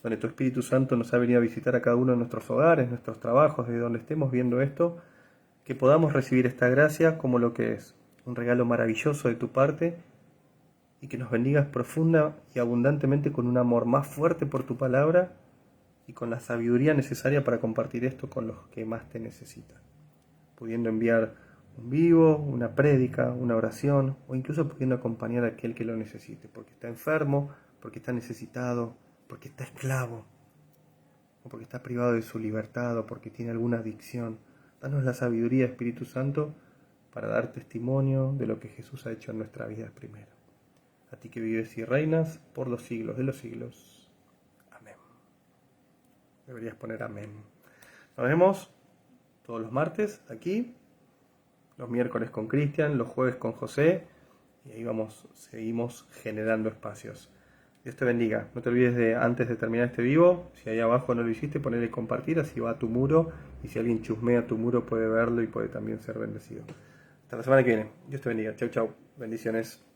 donde tu Espíritu Santo nos ha venido a visitar a cada uno de nuestros hogares, nuestros trabajos, de donde estemos viendo esto, que podamos recibir esta gracia como lo que es, un regalo maravilloso de tu parte, y que nos bendigas profunda y abundantemente con un amor más fuerte por tu palabra y con la sabiduría necesaria para compartir esto con los que más te necesitan, pudiendo enviar un vivo, una prédica, una oración o incluso pudiendo acompañar a aquel que lo necesite, porque está enfermo, porque está necesitado, porque está esclavo o porque está privado de su libertad o porque tiene alguna adicción. Danos la sabiduría, Espíritu Santo, para dar testimonio de lo que Jesús ha hecho en nuestra vida primero. A ti que vives y reinas por los siglos de los siglos. Amén. Deberías poner amén. Nos vemos todos los martes aquí, los miércoles con Cristian, los jueves con José, y ahí seguimos generando espacios. Dios te bendiga. No te olvides de, antes de terminar este vivo, si ahí abajo no lo hiciste, ponerle compartir, así va a tu muro y si alguien chusmea tu muro puede verlo y puede también ser bendecido. Hasta la semana que viene. Dios te bendiga. Chau, chau. Bendiciones.